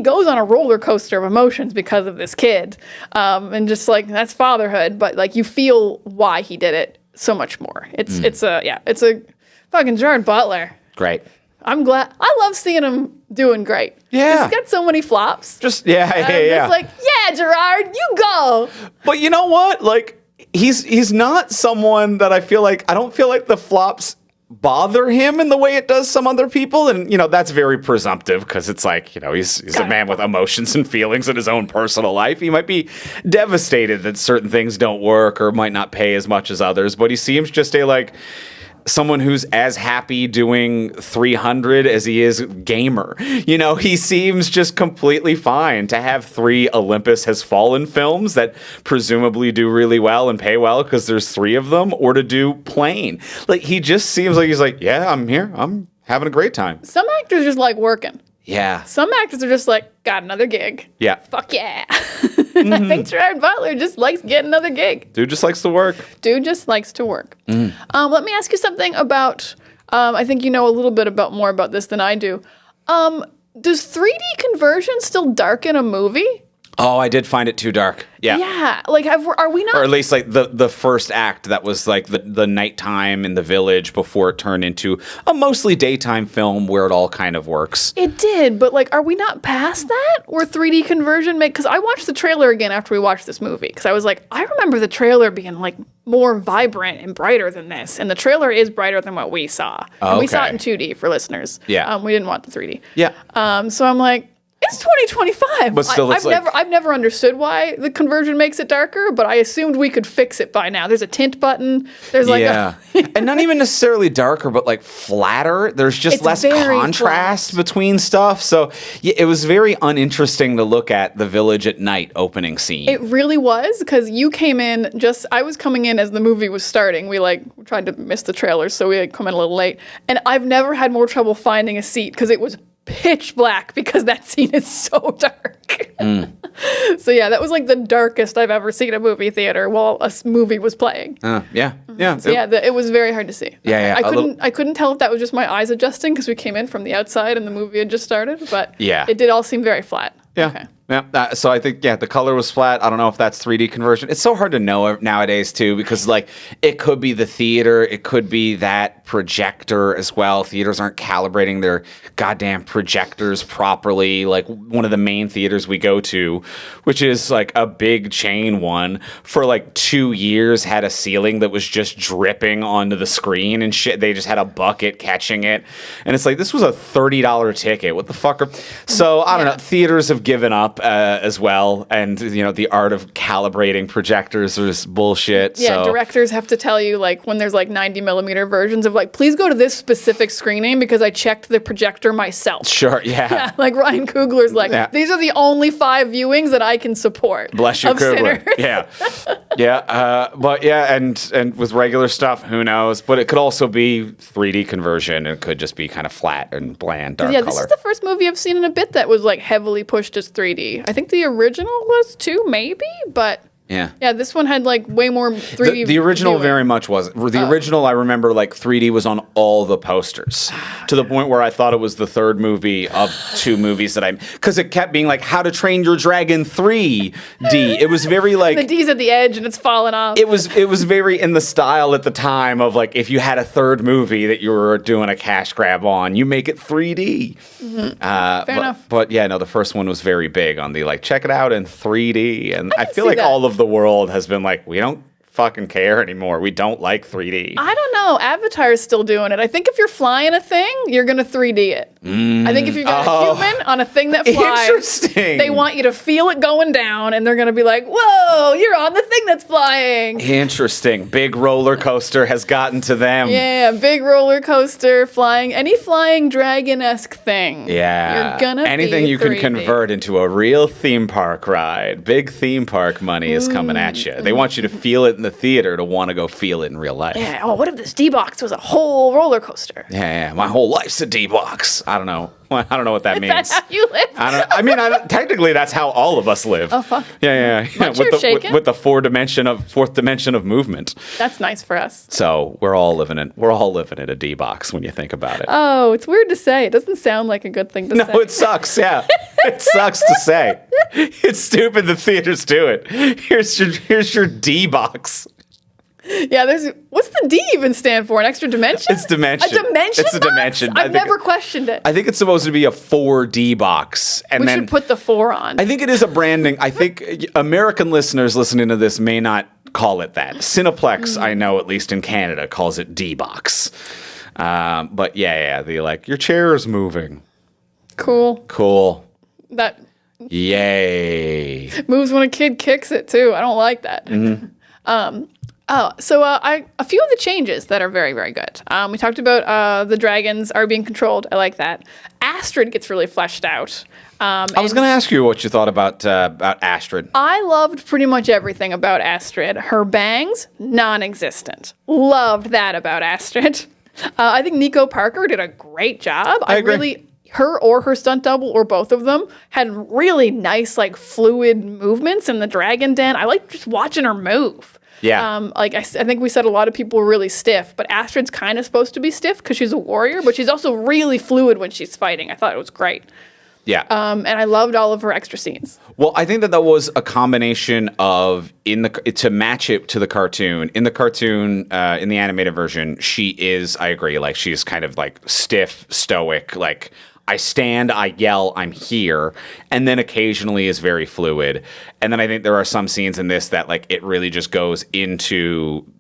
goes on a roller coaster of emotions because of this kid, and just like that's fatherhood. But like, you feel why he did it so much more. It's a fucking Gerard Butler. Great. I'm glad. I love seeing him doing great. Yeah. He's got so many flops. Yeah. It's like, yeah, Gerard, you go. But you know what? Like, he's not someone that I don't feel like the flops bother him in the way it does some other people. And, that's very presumptive because it's like, he's a man with emotions and feelings in his own personal life. He might be devastated that certain things don't work or might not pay as much as others, but he seems just someone who's as happy doing 300 as he is gamer. He seems just completely fine to have 3 Olympus Has Fallen films that presumably do really well and pay well because there's 3 of them, or to do plain. Like, he just seems like he's like, yeah, I'm here. I'm having a great time. Some actors just like working. Yeah. Some actors are just like, got another gig. Yeah. Fuck yeah. Mm-hmm. I think Gerard Butler just likes getting another gig. Dude just likes to work. Let me ask you something about, I think you know a little bit more about this than I do. Does 3D conversion still darken a movie? Oh, I did find it too dark. Yeah. Yeah. Like, are we not? Or at least like the first act that was like the nighttime in the village before it turned into a mostly daytime film where it all kind of works. It did, but like, are we not past that? Where 3D conversion because I watched the trailer again after we watched this movie because I was like, I remember the trailer being like more vibrant and brighter than this, and the trailer is brighter than what we saw. And we saw it in 2D for listeners. Yeah. We didn't want the 3D. Yeah. So I'm like, it's 2025. But still, I've never understood why the conversion makes it darker, but I assumed we could fix it by now. There's a tint button. There's like and not even necessarily darker, but like flatter. There's just less contrast between stuff. So yeah, it was very uninteresting to look at the village at night opening scene. It really was, because you came in I was coming in as the movie was starting. We tried to miss the trailers, so we come in a little late. And I've never had more trouble finding a seat because it was pitch black because that scene is so dark. So yeah, that was like the darkest I've ever seen a movie theater while a movie was playing. Yeah. So it was very hard to see. Yeah. I couldn't tell if that was just my eyes adjusting because we came in from the outside and the movie had just started, but it did all seem very flat. Yeah. Okay. Yeah, so I think, the color was flat. I don't know if that's 3D conversion. It's so hard to know nowadays, too, because, it could be the theater. It could be that projector as well. Theaters aren't calibrating their goddamn projectors properly. Like, one of the main theaters we go to, which is, a big chain one, for, 2 years had a ceiling that was just dripping onto the screen and shit. They just had a bucket catching it. And it's this was a $30 ticket. What the fuck? So, I don't know. Theaters have given up. as well, and the art of calibrating projectors is bullshit. Yeah, so. directors have to tell you, like, when there's like 90 millimeter versions of like, please go to this specific screening because I checked the projector myself. Sure, yeah. Yeah, like Ryan Coogler's like, these are the only 5 viewings that I can support. Bless you, Coogler. Yeah, but yeah, and with regular stuff, who knows? But it could also be 3D conversion. It could just be kind of flat and bland, dark color. This is the first movie I've seen in a bit that was like heavily pushed as 3D. I think the original was too, maybe, but. Yeah, this one had like way more 3D. The original very much was. The original, I remember, like 3D was on all the posters to the point where I thought it was the third movie of 2 movies that because it kept being like How to Train Your Dragon 3D. It was very like the D's at the edge and it's falling off. It was very in the style at the time of like if you had a third movie that you were doing a cash grab on, you make it 3D. Mm-hmm. Fair enough. But yeah, no, the first one was very big on the like check it out in 3D, and I feel like that. all of the world has been like, we don't fucking care anymore. We don't like 3D. I don't know. Avatar is still doing it. I think if you're flying a thing, you're going to 3D it. I think if you've got a human on a thing that flies, interesting. They want you to feel it going down, and they're going to be like, whoa, you're on the thing that's flying. Interesting. Big roller coaster has gotten to them. Yeah, big roller coaster, any flying dragon-esque thing. Yeah. You're gonna anything be you 3D. can convert into a real theme park ride. Big theme park money is coming at you. They want you to feel it in the theater to want to go feel it in real life. Yeah. Oh, what if this D-box was a whole roller coaster? Yeah. My whole life's a D-box. I don't know. I don't know what that means. Is that how you live? Technically, that's how all of us live. Oh, fuck. Yeah. With the fourth dimension of movement. That's nice for us. So we're all living in a D-box when you think about it. Oh, it's weird to say. It doesn't sound like a good thing to say. No, it sucks. Yeah, it sucks to say. It's stupid. The theaters do it. Here's your D-box. Yeah, what's the D even stand for? An extra dimension? It's dimension. A dimension? It's a dimension. I've never questioned it. I think it's supposed to be a 4D box, and we should put the 4 on. I think it is a branding. I think American listeners listening to this may not call it that. Cineplex, I know, at least in Canada, calls it D-box. But yeah, your chair is moving. Cool. That Yay. moves when a kid kicks it too. I don't like that. Mm-hmm. A few of the changes that are very, very good. We talked about the dragons are being controlled. I like that. Astrid gets really fleshed out. I was going to ask you what you thought about Astrid. I loved pretty much everything about Astrid. Her bangs, non-existent. Loved that about Astrid. I think Nico Parker did a great job. I agree. Her or her stunt double or both of them had really nice, fluid movements in the dragon den. I liked just watching her move. Yeah. I think we said a lot of people were really stiff, but Astrid's kind of supposed to be stiff because she's a warrior, but she's also really fluid when she's fighting. I thought it was great. Yeah. And I loved all of her extra scenes. Well, I think that was a combination of to match it to the cartoon. In the cartoon, in the animated version, she is, I agree, she's kind of stiff, stoic, I stand, I yell, I'm here, and then occasionally is very fluid. And then I think there are some scenes in this that it really just goes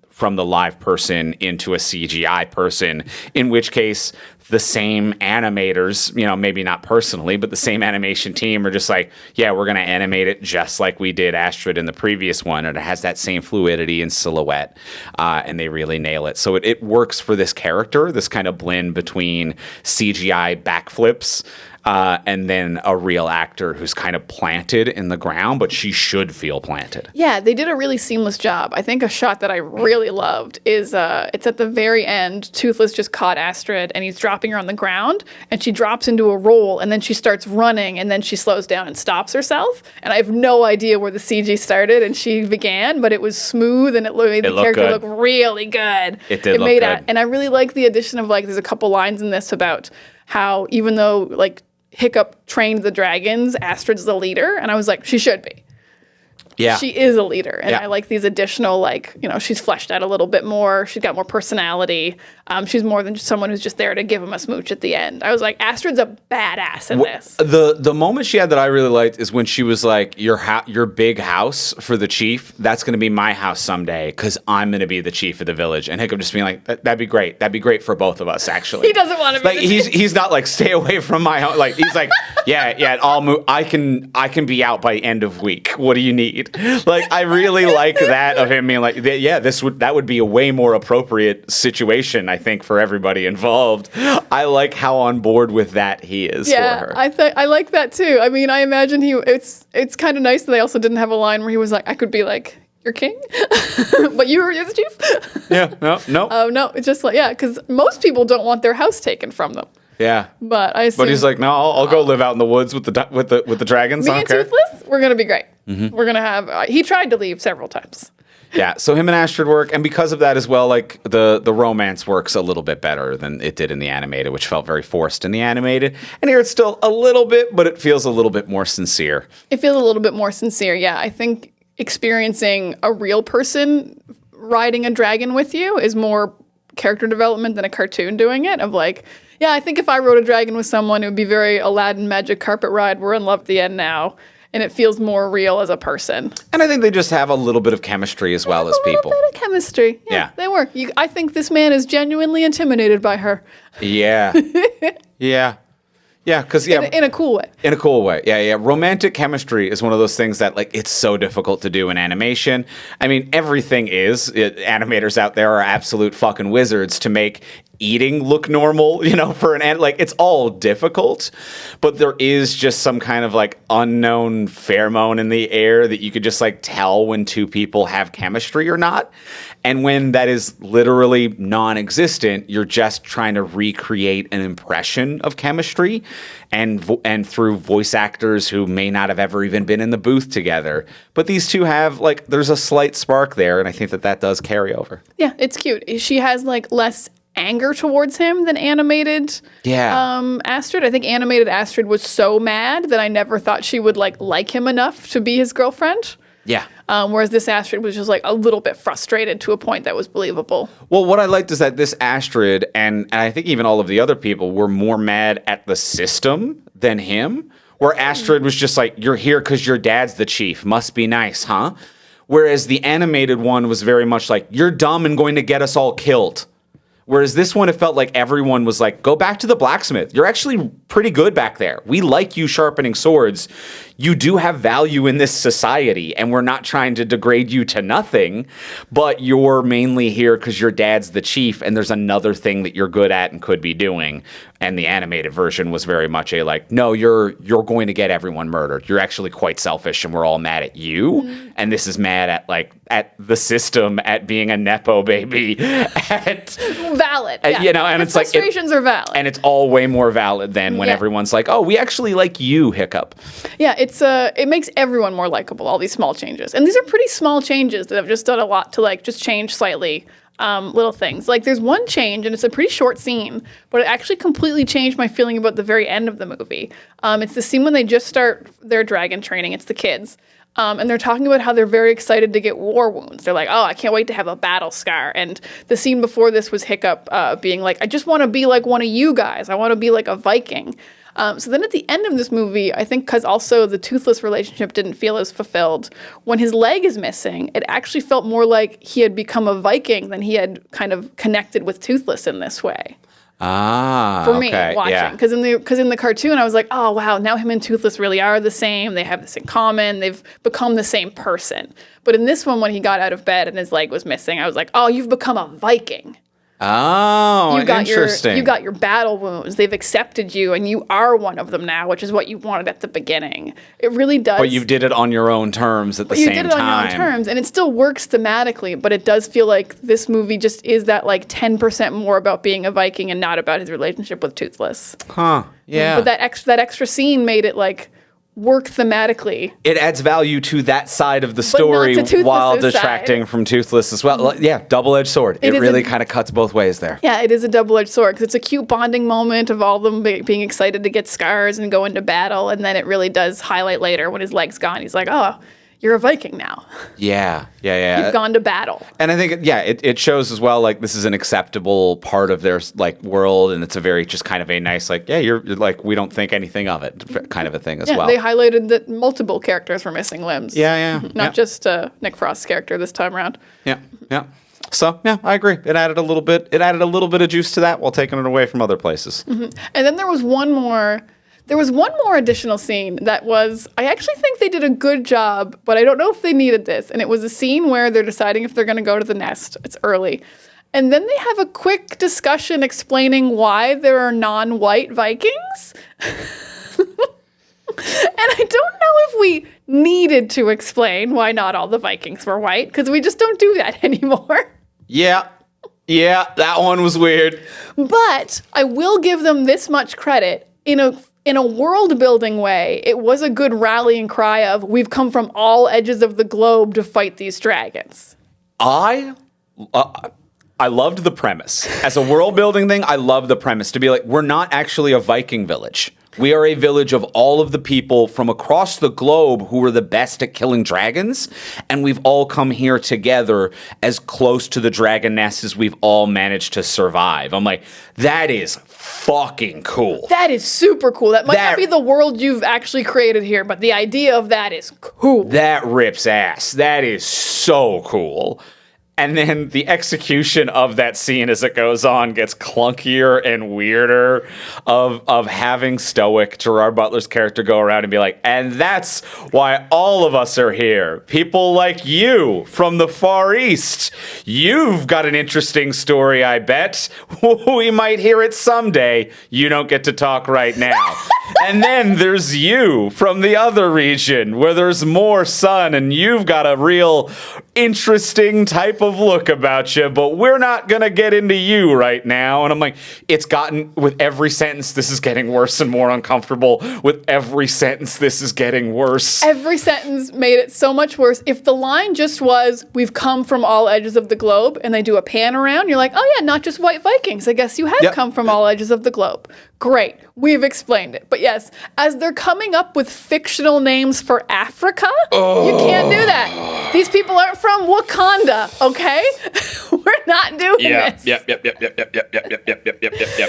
from the live person into a CGI person, in which case the same animators, maybe not personally, but the same animation team are just yeah, we're going to animate it just like we did Astrid in the previous one. And it has that same fluidity and silhouette, and they really nail it. So it works for this character, this kind of blend between CGI backflips and then a real actor who's kind of planted in the ground, but she should feel planted. Yeah, they did a really seamless job. I think a shot that I really loved is it's at the very end. Toothless just caught Astrid, and he's dropping her on the ground, and she drops into a roll, and then she starts running, and then she slows down and stops herself. And I have no idea where the CG started and she began, but it was smooth, and it made the character look really good. It did look good. And I really like the addition of there's a couple lines in this about how even though Hiccup trained the dragons, Astrid's the leader, and I was like, she should be. Yeah. She is a leader, and Yeah. I like these additional, like, she's fleshed out a little bit more. She's got more personality. She's more than just someone who's just there to give him a smooch at the end. I was like, Astrid's a badass in this. The moment she had that I really liked is when she was like, your big house for the chief, that's going to be my house someday because I'm going to be the chief of the village. And Hiccup just being like, that'd be great. That'd be great for both of us, actually. He doesn't want to be like the chief. he's not like, stay away from my home. Like he's like, yeah, I'll move. I can be out by end of week. What do you need? Like, I really like that of him being like, yeah, that would be a way more appropriate situation, I think, for everybody involved. I like how on board with that he is for her. I like that too. I mean, I imagine it's kind of nice that they also didn't have a line where he was like, I could be like, you're king, but you're the chief. Yeah, no. Oh no, it's just like, yeah, because most people don't want their house taken from them. Yeah, but I assume, but he's like, no, I'll go live out in the woods with the dragons. Me I and don't care. Toothless, we're gonna be great. We're gonna have. He tried to leave several times. Yeah, so him and Astrid work, and because of that as well, like the romance works a little bit better than it did in the animated, which felt very forced in the animated. And here it's still a little bit, but it feels a little bit more sincere. It feels a little bit more sincere. Yeah, I think experiencing a real person riding a dragon with you is more character development than a cartoon doing it. Of like, yeah, I think if I rode a dragon with someone, it would be very Aladdin magic carpet ride. We're in love at the end now. And it feels more real as a person. And I think they just have a little bit of chemistry as well as people. A little bit of chemistry. Yeah. They work. I think this man is genuinely intimidated by her. Yeah. Yeah. Yeah, because in a cool way. In a cool way. Yeah. Romantic chemistry is one of those things that, like, it's so difficult to do in animation. I mean, everything is. Animators out there are absolute fucking wizards to make eating look normal, for like, it's all difficult, but there is just some kind of like unknown pheromone in the air that you could just like tell when two people have chemistry or not. And when that is literally non-existent, you're just trying to recreate an impression of chemistry and through voice actors who may not have ever even been in the booth together. But these two have, like, there's a slight spark there, and I think that does carry over. Yeah, it's cute. She has like less anger towards him than animated Astrid. I think animated Astrid was so mad that I never thought she would like him enough to be his girlfriend. Yeah. Whereas this Astrid was just like a little bit frustrated to a point that was believable. Well, what I liked is that this Astrid, and I think even all of the other people, were more mad at the system than him. Where Astrid was just like, you're here because your dad's the chief. Must be nice, huh? Whereas the animated one was very much like, you're dumb and going to get us all killed. Whereas this one, it felt like everyone was like, go back to the blacksmith. You're actually pretty good back there. We like you sharpening swords. You do have value in this society, and we're not trying to degrade you to nothing, but you're mainly here because your dad's the chief, and there's another thing that you're good at and could be doing. And the animated version was very much a like, no, you're going to get everyone murdered. You're actually quite selfish, and we're all mad at you. Mm-hmm. And this is mad at the system, at being a nepo baby, valid. And it's like frustrations are valid, and it's all way more valid than when everyone's like, oh, we actually like you, Hiccup. Yeah, it makes everyone more likable. All these small changes, and these are pretty small changes that have just done a lot to like just change slightly. Little things. Like there's one change, and it's a pretty short scene, but it actually completely changed my feeling about the very end of the movie. It's the scene when they just start their dragon training. It's the kids. And they're talking about how they're very excited to get war wounds. They're like, oh, I can't wait to have a battle scar. And the scene before this was Hiccup being like, I just want to be like one of you guys. I want to be like a Viking. So then at the end of this movie, I think because also the Toothless relationship didn't feel as fulfilled, when his leg is missing, it actually felt more like he had become a Viking than he had kind of connected with Toothless in this way. For me, watching. Because in the cartoon, I was like, oh, wow, now him and Toothless really are the same. They have this in common. They've become the same person. But in this one, when he got out of bed and his leg was missing, I was like, oh, you've become a Viking. Oh, interesting. You got your battle wounds. They've accepted you, and you are one of them now, which is what you wanted at the beginning. It really does. But you did it on your own terms at the same time. You did it on your own terms, and it still works thematically, but it does feel like this movie just is that like 10% more about being a Viking and not about his relationship with Toothless. Huh, yeah. But that extra scene made it like work thematically. It adds value to that side of the story while detracting from Toothless as well. Yeah, double-edged sword. It really kind of cuts both ways there. Yeah, it is a double-edged sword because it's a cute bonding moment of all of them being excited to get scars and go into battle, and then it really does highlight later when his leg's gone. He's like, oh, you're a Viking now. Yeah. You've gone to battle. And I think, it shows as well, like, this is an acceptable part of their, like, world, and it's a very just kind of a nice, like, yeah, you're like, we don't think anything of it kind of a thing as well. They highlighted that multiple characters were missing limbs. Yeah. Not just Nick Frost's character this time around. Yeah. So, yeah, I agree. It added a little bit of juice to that while taking it away from other places. And then there was one more additional scene that was, I actually think they did a good job, but I don't know if they needed this. And it was a scene where they're deciding if they're going to go to the nest. It's early. And then they have a quick discussion explaining why there are non-white Vikings. And I don't know if we needed to explain why not all the Vikings were white, because we just don't do that anymore. Yeah, that one was weird. But I will give them this much credit. In a world-building way, it was a good rallying cry of, we've come from all edges of the globe to fight these dragons. I loved the premise. As a world-building thing, I love the premise. To be like, we're not actually a Viking village. We are a village of all of the people from across the globe who were the best at killing dragons, and we've all come here together as close to the dragon nest as we've all managed to survive. I'm like, that is fucking cool. That is super cool. That might not be the world you've actually created here, but the idea of that is cool. That rips ass. That is so cool. And then the execution of that scene as it goes on gets clunkier and weirder of having stoic Gerard Butler's character go around and be like, and that's why all of us are here. People like you from the Far East. You've got an interesting story, I bet. We might hear it someday. You don't get to talk right now. And then there's you from the other region where there's more sun and you've got a real interesting type of look about you, but we're not going to get into you right now. And I'm like, it's gotten, with every sentence, this is getting worse and more uncomfortable. With every sentence, this is getting worse. Every sentence made it so much worse. If the line just was, we've come from all edges of the globe, and they do a pan around, you're like, oh yeah, not just white Vikings. I guess you have come from all edges of the globe. Great. We've explained it. But yes, as they're coming up with fictional names for Africa, you can't do that. These people aren't from Wakanda, okay? We're not doing this. Yep.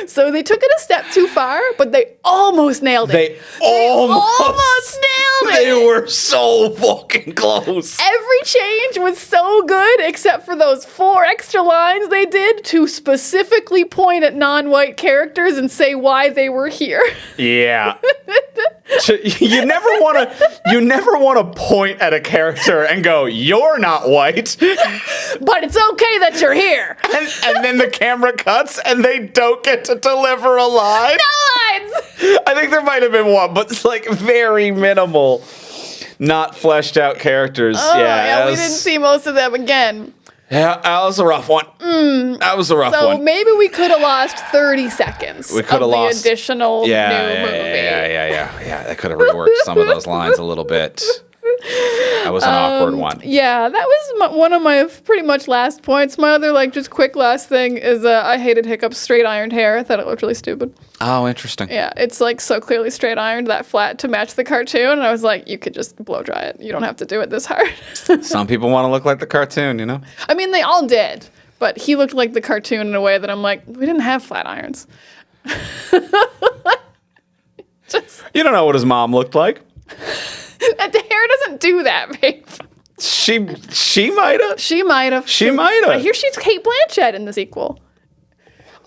So they took it a step too far, but they almost nailed it. They almost nailed it. They were so fucking close. Every change was so good, except for those 4 extra lines they did to specifically point at non-white characters and say why they were here. Yeah. You never want to point at a character and go, you're not white. But it's okay that you're here. And then the camera cuts and they don't get to deliver a line. No lines! I think there might have been one, but it's like very minimal, not fleshed out characters. Yeah, we didn't see most of them again. Yeah, that was a rough one. That was a rough one. So maybe we could have lost 30 seconds we could have lost the additional new movie. Yeah, that could have reworked some of those lines a little bit. That was an awkward one. Yeah, that was one of my pretty much last points. My other, just quick last thing is I hated Hiccup's straight ironed hair. I thought it looked really stupid. Oh, interesting. Yeah, it's so clearly straight ironed, that flat to match the cartoon. And I was like, you could just blow dry it. You don't have to do it this hard. Some people want to look like the cartoon, you know? I mean, they all did. But he looked like the cartoon in a way that I'm like, we didn't have flat irons. You don't know what his mom looked like. The hair doesn't do that, babe. She might have. She might have. I hear she's Kate Blanchett in the sequel.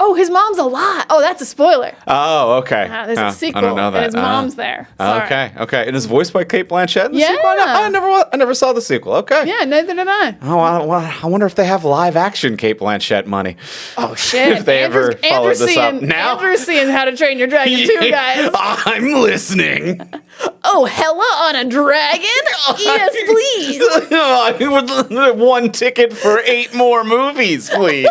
Oh, his mom's alive. Oh, that's a spoiler. Oh, okay. There's a sequel. I don't know that. And his mom's there. Sorry. Okay. And it's voiced by Kate Blanchett in the yeah. sequel? I never saw the sequel. Okay. Yeah, neither did I. Oh, I wonder if they have live action Kate Blanchett money. Oh, shit. If they ever followed this up. Now? Andrew's seeing How to Train Your Dragon too, guys. I'm listening. Oh, Hella on a dragon? Yes, please. I would 1 ticket for 8 more movies, please.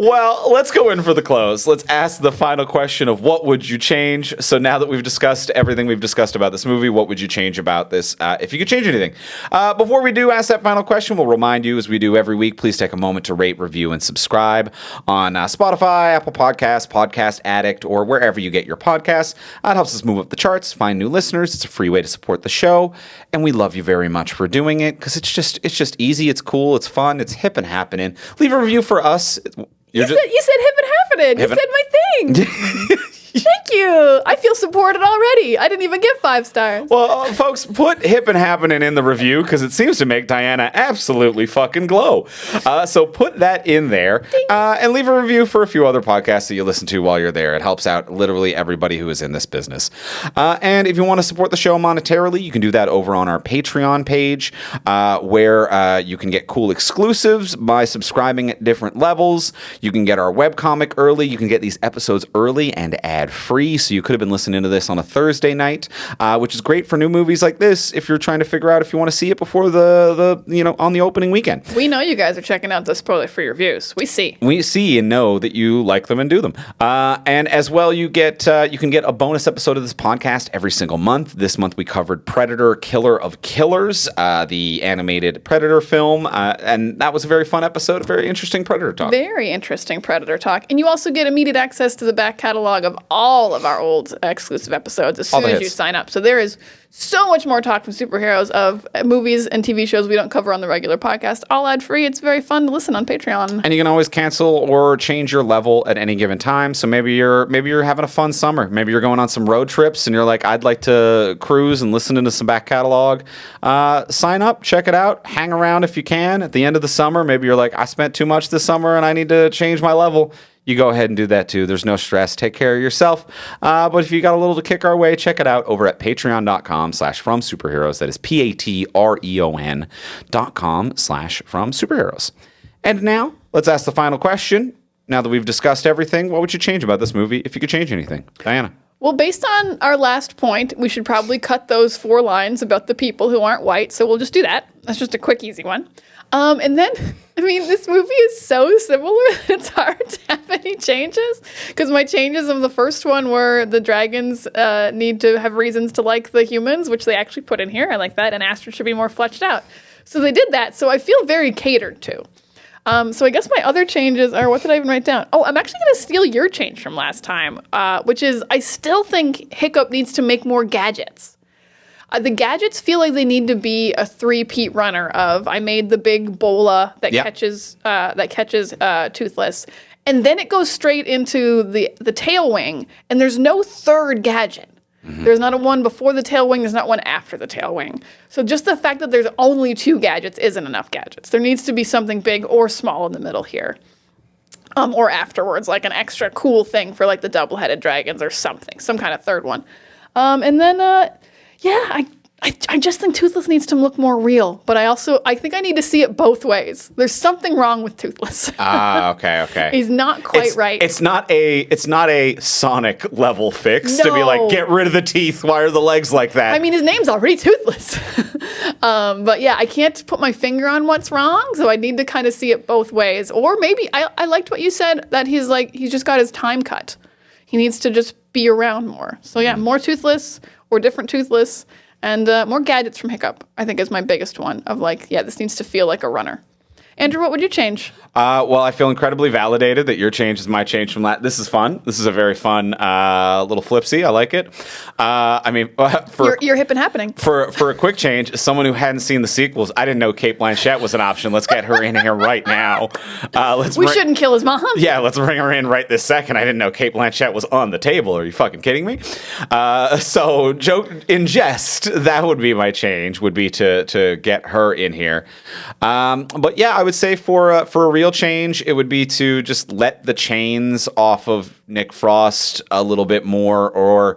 Well, let's go in for the close. Let's ask the final question of what would you change? So now that we've discussed everything we've discussed about this movie, what would you change about this if you could change anything? Before we do ask that final question, we'll remind you, as we do every week, please take a moment to rate, review, and subscribe on Spotify, Apple Podcasts, Podcast Addict, or wherever you get your podcasts. It helps us move up the charts, find new listeners. It's a free way to support the show, and we love you very much for doing it because it's just easy, it's cool, it's fun, it's hip and happening. Leave a review for us. You said hip and happening. You said my thing. Thank you. I feel supported already. I didn't even get 5 stars. Well, folks, put hip and happening in the review because it seems to make Diana absolutely fucking glow. So put that in there and leave a review for a few other podcasts that you listen to while you're there. It helps out literally everybody who is in this business. And if you want to support the show monetarily, you can do that over on our Patreon page where you can get cool exclusives by subscribing at different levels. You can get our webcomic early. You can get these episodes early and ad-free, so you could have been listening to this on a Thursday night, which is great for new movies like this if you're trying to figure out if you want to see it before the on the opening weekend. We know you guys are checking out the spoiler-free reviews. We see and know that you like them and do them. And as well, you can get a bonus episode of this podcast every single month. This month we covered Predator: Killer of Killers, the animated Predator film, and that was a very fun episode, a very interesting Predator talk. Very interesting Predator talk. And you also get immediate access to the back catalog of all of our old exclusive episodes as soon as you sign up. So there is so much more talk from superheroes of movies and TV shows we don't cover on the regular podcast, all ad-free. It's very fun to listen on Patreon. And you can always cancel or change your level at any given time. So maybe you're having a fun summer. Maybe you're going on some road trips and you're like, I'd like to cruise and listen into some back catalog. Sign up, check it out, hang around if you can. At the end of the summer, maybe you're like, I spent too much this summer and I need to change my level. You go ahead and do that too. There's no stress. Take care of yourself. But if you got a little to kick our way, check it out over at patreon.com/fromsuperheroes. That is patreon.com/fromsuperheroes. And now let's ask the final question. Now that we've discussed everything, what would you change about this movie if you could change anything? Diana. Well, based on our last point, we should probably cut those 4 lines about the people who aren't white. So we'll just do that. That's just a quick, easy one. And then, I mean, this movie is so similar, it's hard to have any changes. Because my changes of the first one were the dragons need to have reasons to like the humans, which they actually put in here. I like that. And Astrid should be more fleshed out. So they did that. So I feel very catered to. So I guess my other changes are, what did I even write down? Oh, I'm actually going to steal your change from last time, which is I still think Hiccup needs to make more gadgets. The gadgets feel like they need to be a 3-peat runner of I made the big bola that catches Toothless, and then it goes straight into the tail wing, and there's no third gadget. Mm-hmm. There's not a one before the tail wing. There's not one after the tail wing. So just the fact that there's only 2 gadgets isn't enough gadgets. There needs to be something big or small in the middle here. Or afterwards, like an extra cool thing for like the double-headed dragons or something, some kind of third one. And then I just think Toothless needs to look more real, but I think I need to see it both ways. There's something wrong with Toothless. Okay. He's not quite right. It's not a Sonic level fix to be like, get rid of the teeth. Why are the legs like that? I mean, his name's already Toothless. But yeah, I can't put my finger on what's wrong, so I need to kind of see it both ways. Or maybe I liked what you said, that he's just got his time cut. He needs to just be around more. So yeah, more Toothless or different Toothless. And more gadgets from Hiccup, I think, is my biggest one of this needs to feel like a runner. Andrew, what would you change? Well, I feel incredibly validated that your change is my change from that. This is fun. This is a very fun little flipsy. I like it. You're hip and happening. For a quick change, as someone who hadn't seen the sequels, I didn't know Cate Blanchett was an option. Let's get her in here right now. We shouldn't kill his mom. Yeah, let's bring her in right this second. I didn't know Cate Blanchett was on the table. Are you fucking kidding me? So, joke in jest, that would be my change. Would be to get her in here. But yeah, I would say for a real change, it would be to just let the chains off of Nick Frost a little bit more, or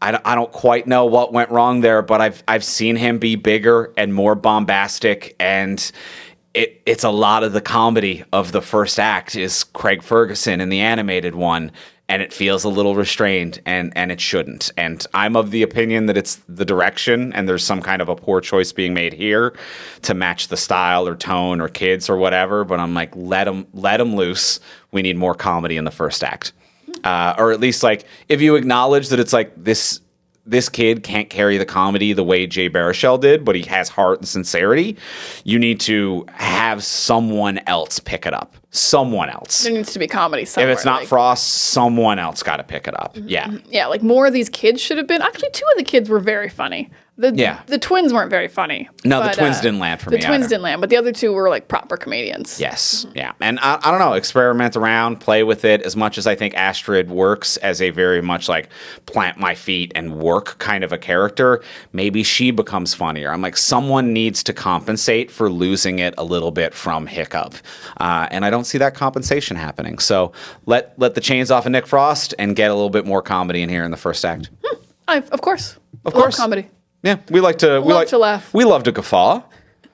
I don't quite know what went wrong there, but I've seen him be bigger and more bombastic, and it's a lot of the comedy of the first act is Craig Ferguson in the animated one. And it feels a little restrained, and it shouldn't. And I'm of the opinion that it's the direction, and there's some kind of a poor choice being made here to match the style or tone or kids or whatever. But I'm like, let him loose we need more comedy in the first act. Or at least, like, if you acknowledge that it's like this kid can't carry the comedy the way Jay Baruchel did, but he has heart and sincerity, you need to have someone else pick it up. Someone else. There needs to be comedy somewhere. If it's not Frost, someone else got to pick it up. Yeah. Yeah, like more of these kids should have been. Actually, two of the kids were very funny. The twins weren't very funny. No, the twins didn't land for me. The twins didn't land, but the other two were like proper comedians. Yes, yeah. And I don't know, experiment around, play with it as much as I think Astrid works as a very much like plant my feet and work kind of a character. Maybe she becomes funnier. I'm like, someone needs to compensate for losing it a little bit from Hiccup. And I don't see that compensation happening. So let the chains off of Nick Frost and get a little bit more comedy in here in the first act. Of course. Of course. Love comedy. Yeah, we like to laugh. We love to guffaw.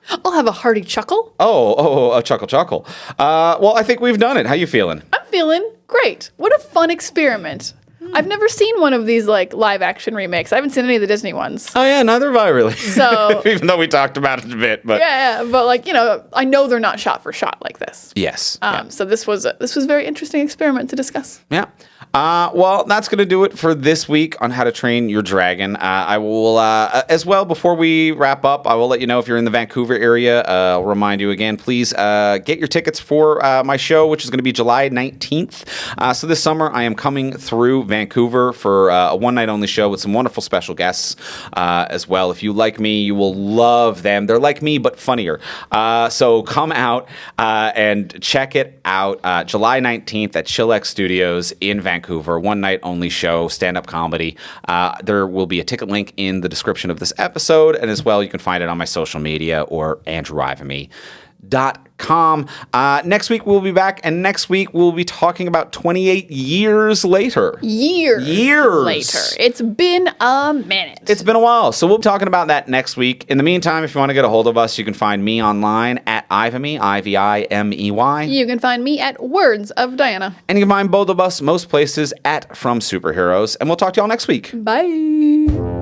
I'll have a hearty chuckle. A chuckle. Well, I think we've done it. How you feeling? I'm feeling great. What a fun experiment. I've never seen one of these like live action remakes. I haven't seen any of the Disney ones. Oh yeah, neither have I really. So even though we talked about it a bit, but yeah, but like I know they're not shot for shot like this. Yes. So this was a very interesting experiment to discuss. Yeah. Well, that's going to do it for this week on How to Train Your Dragon. I will, as well, before we wrap up, I will let you know if you're in the Vancouver area. I'll remind you again, please get your tickets for my show, which is going to be July 19th. So this summer, I am coming through Vancouver for a one-night-only show with some wonderful special guests as well. If you like me, you will love them. They're like me, but funnier. So come out and check it out. July 19th at Chillax Studios in Vancouver. One night only show, stand-up comedy. There will be a ticket link in the description of this episode, and as well, you can find it on my social media or andrewivamy.com. Next week we'll be back, and next week we'll be talking about 28 years later. Years later. It's been a minute. It's been a while, so we'll be talking about that next week. In the meantime, if you want to get a hold of us, you can find me online at Ivamy, Ivimey. You can find me at Words of Diana. And you can find both of us most places at From Superheroes, and we'll talk to y'all next week. Bye.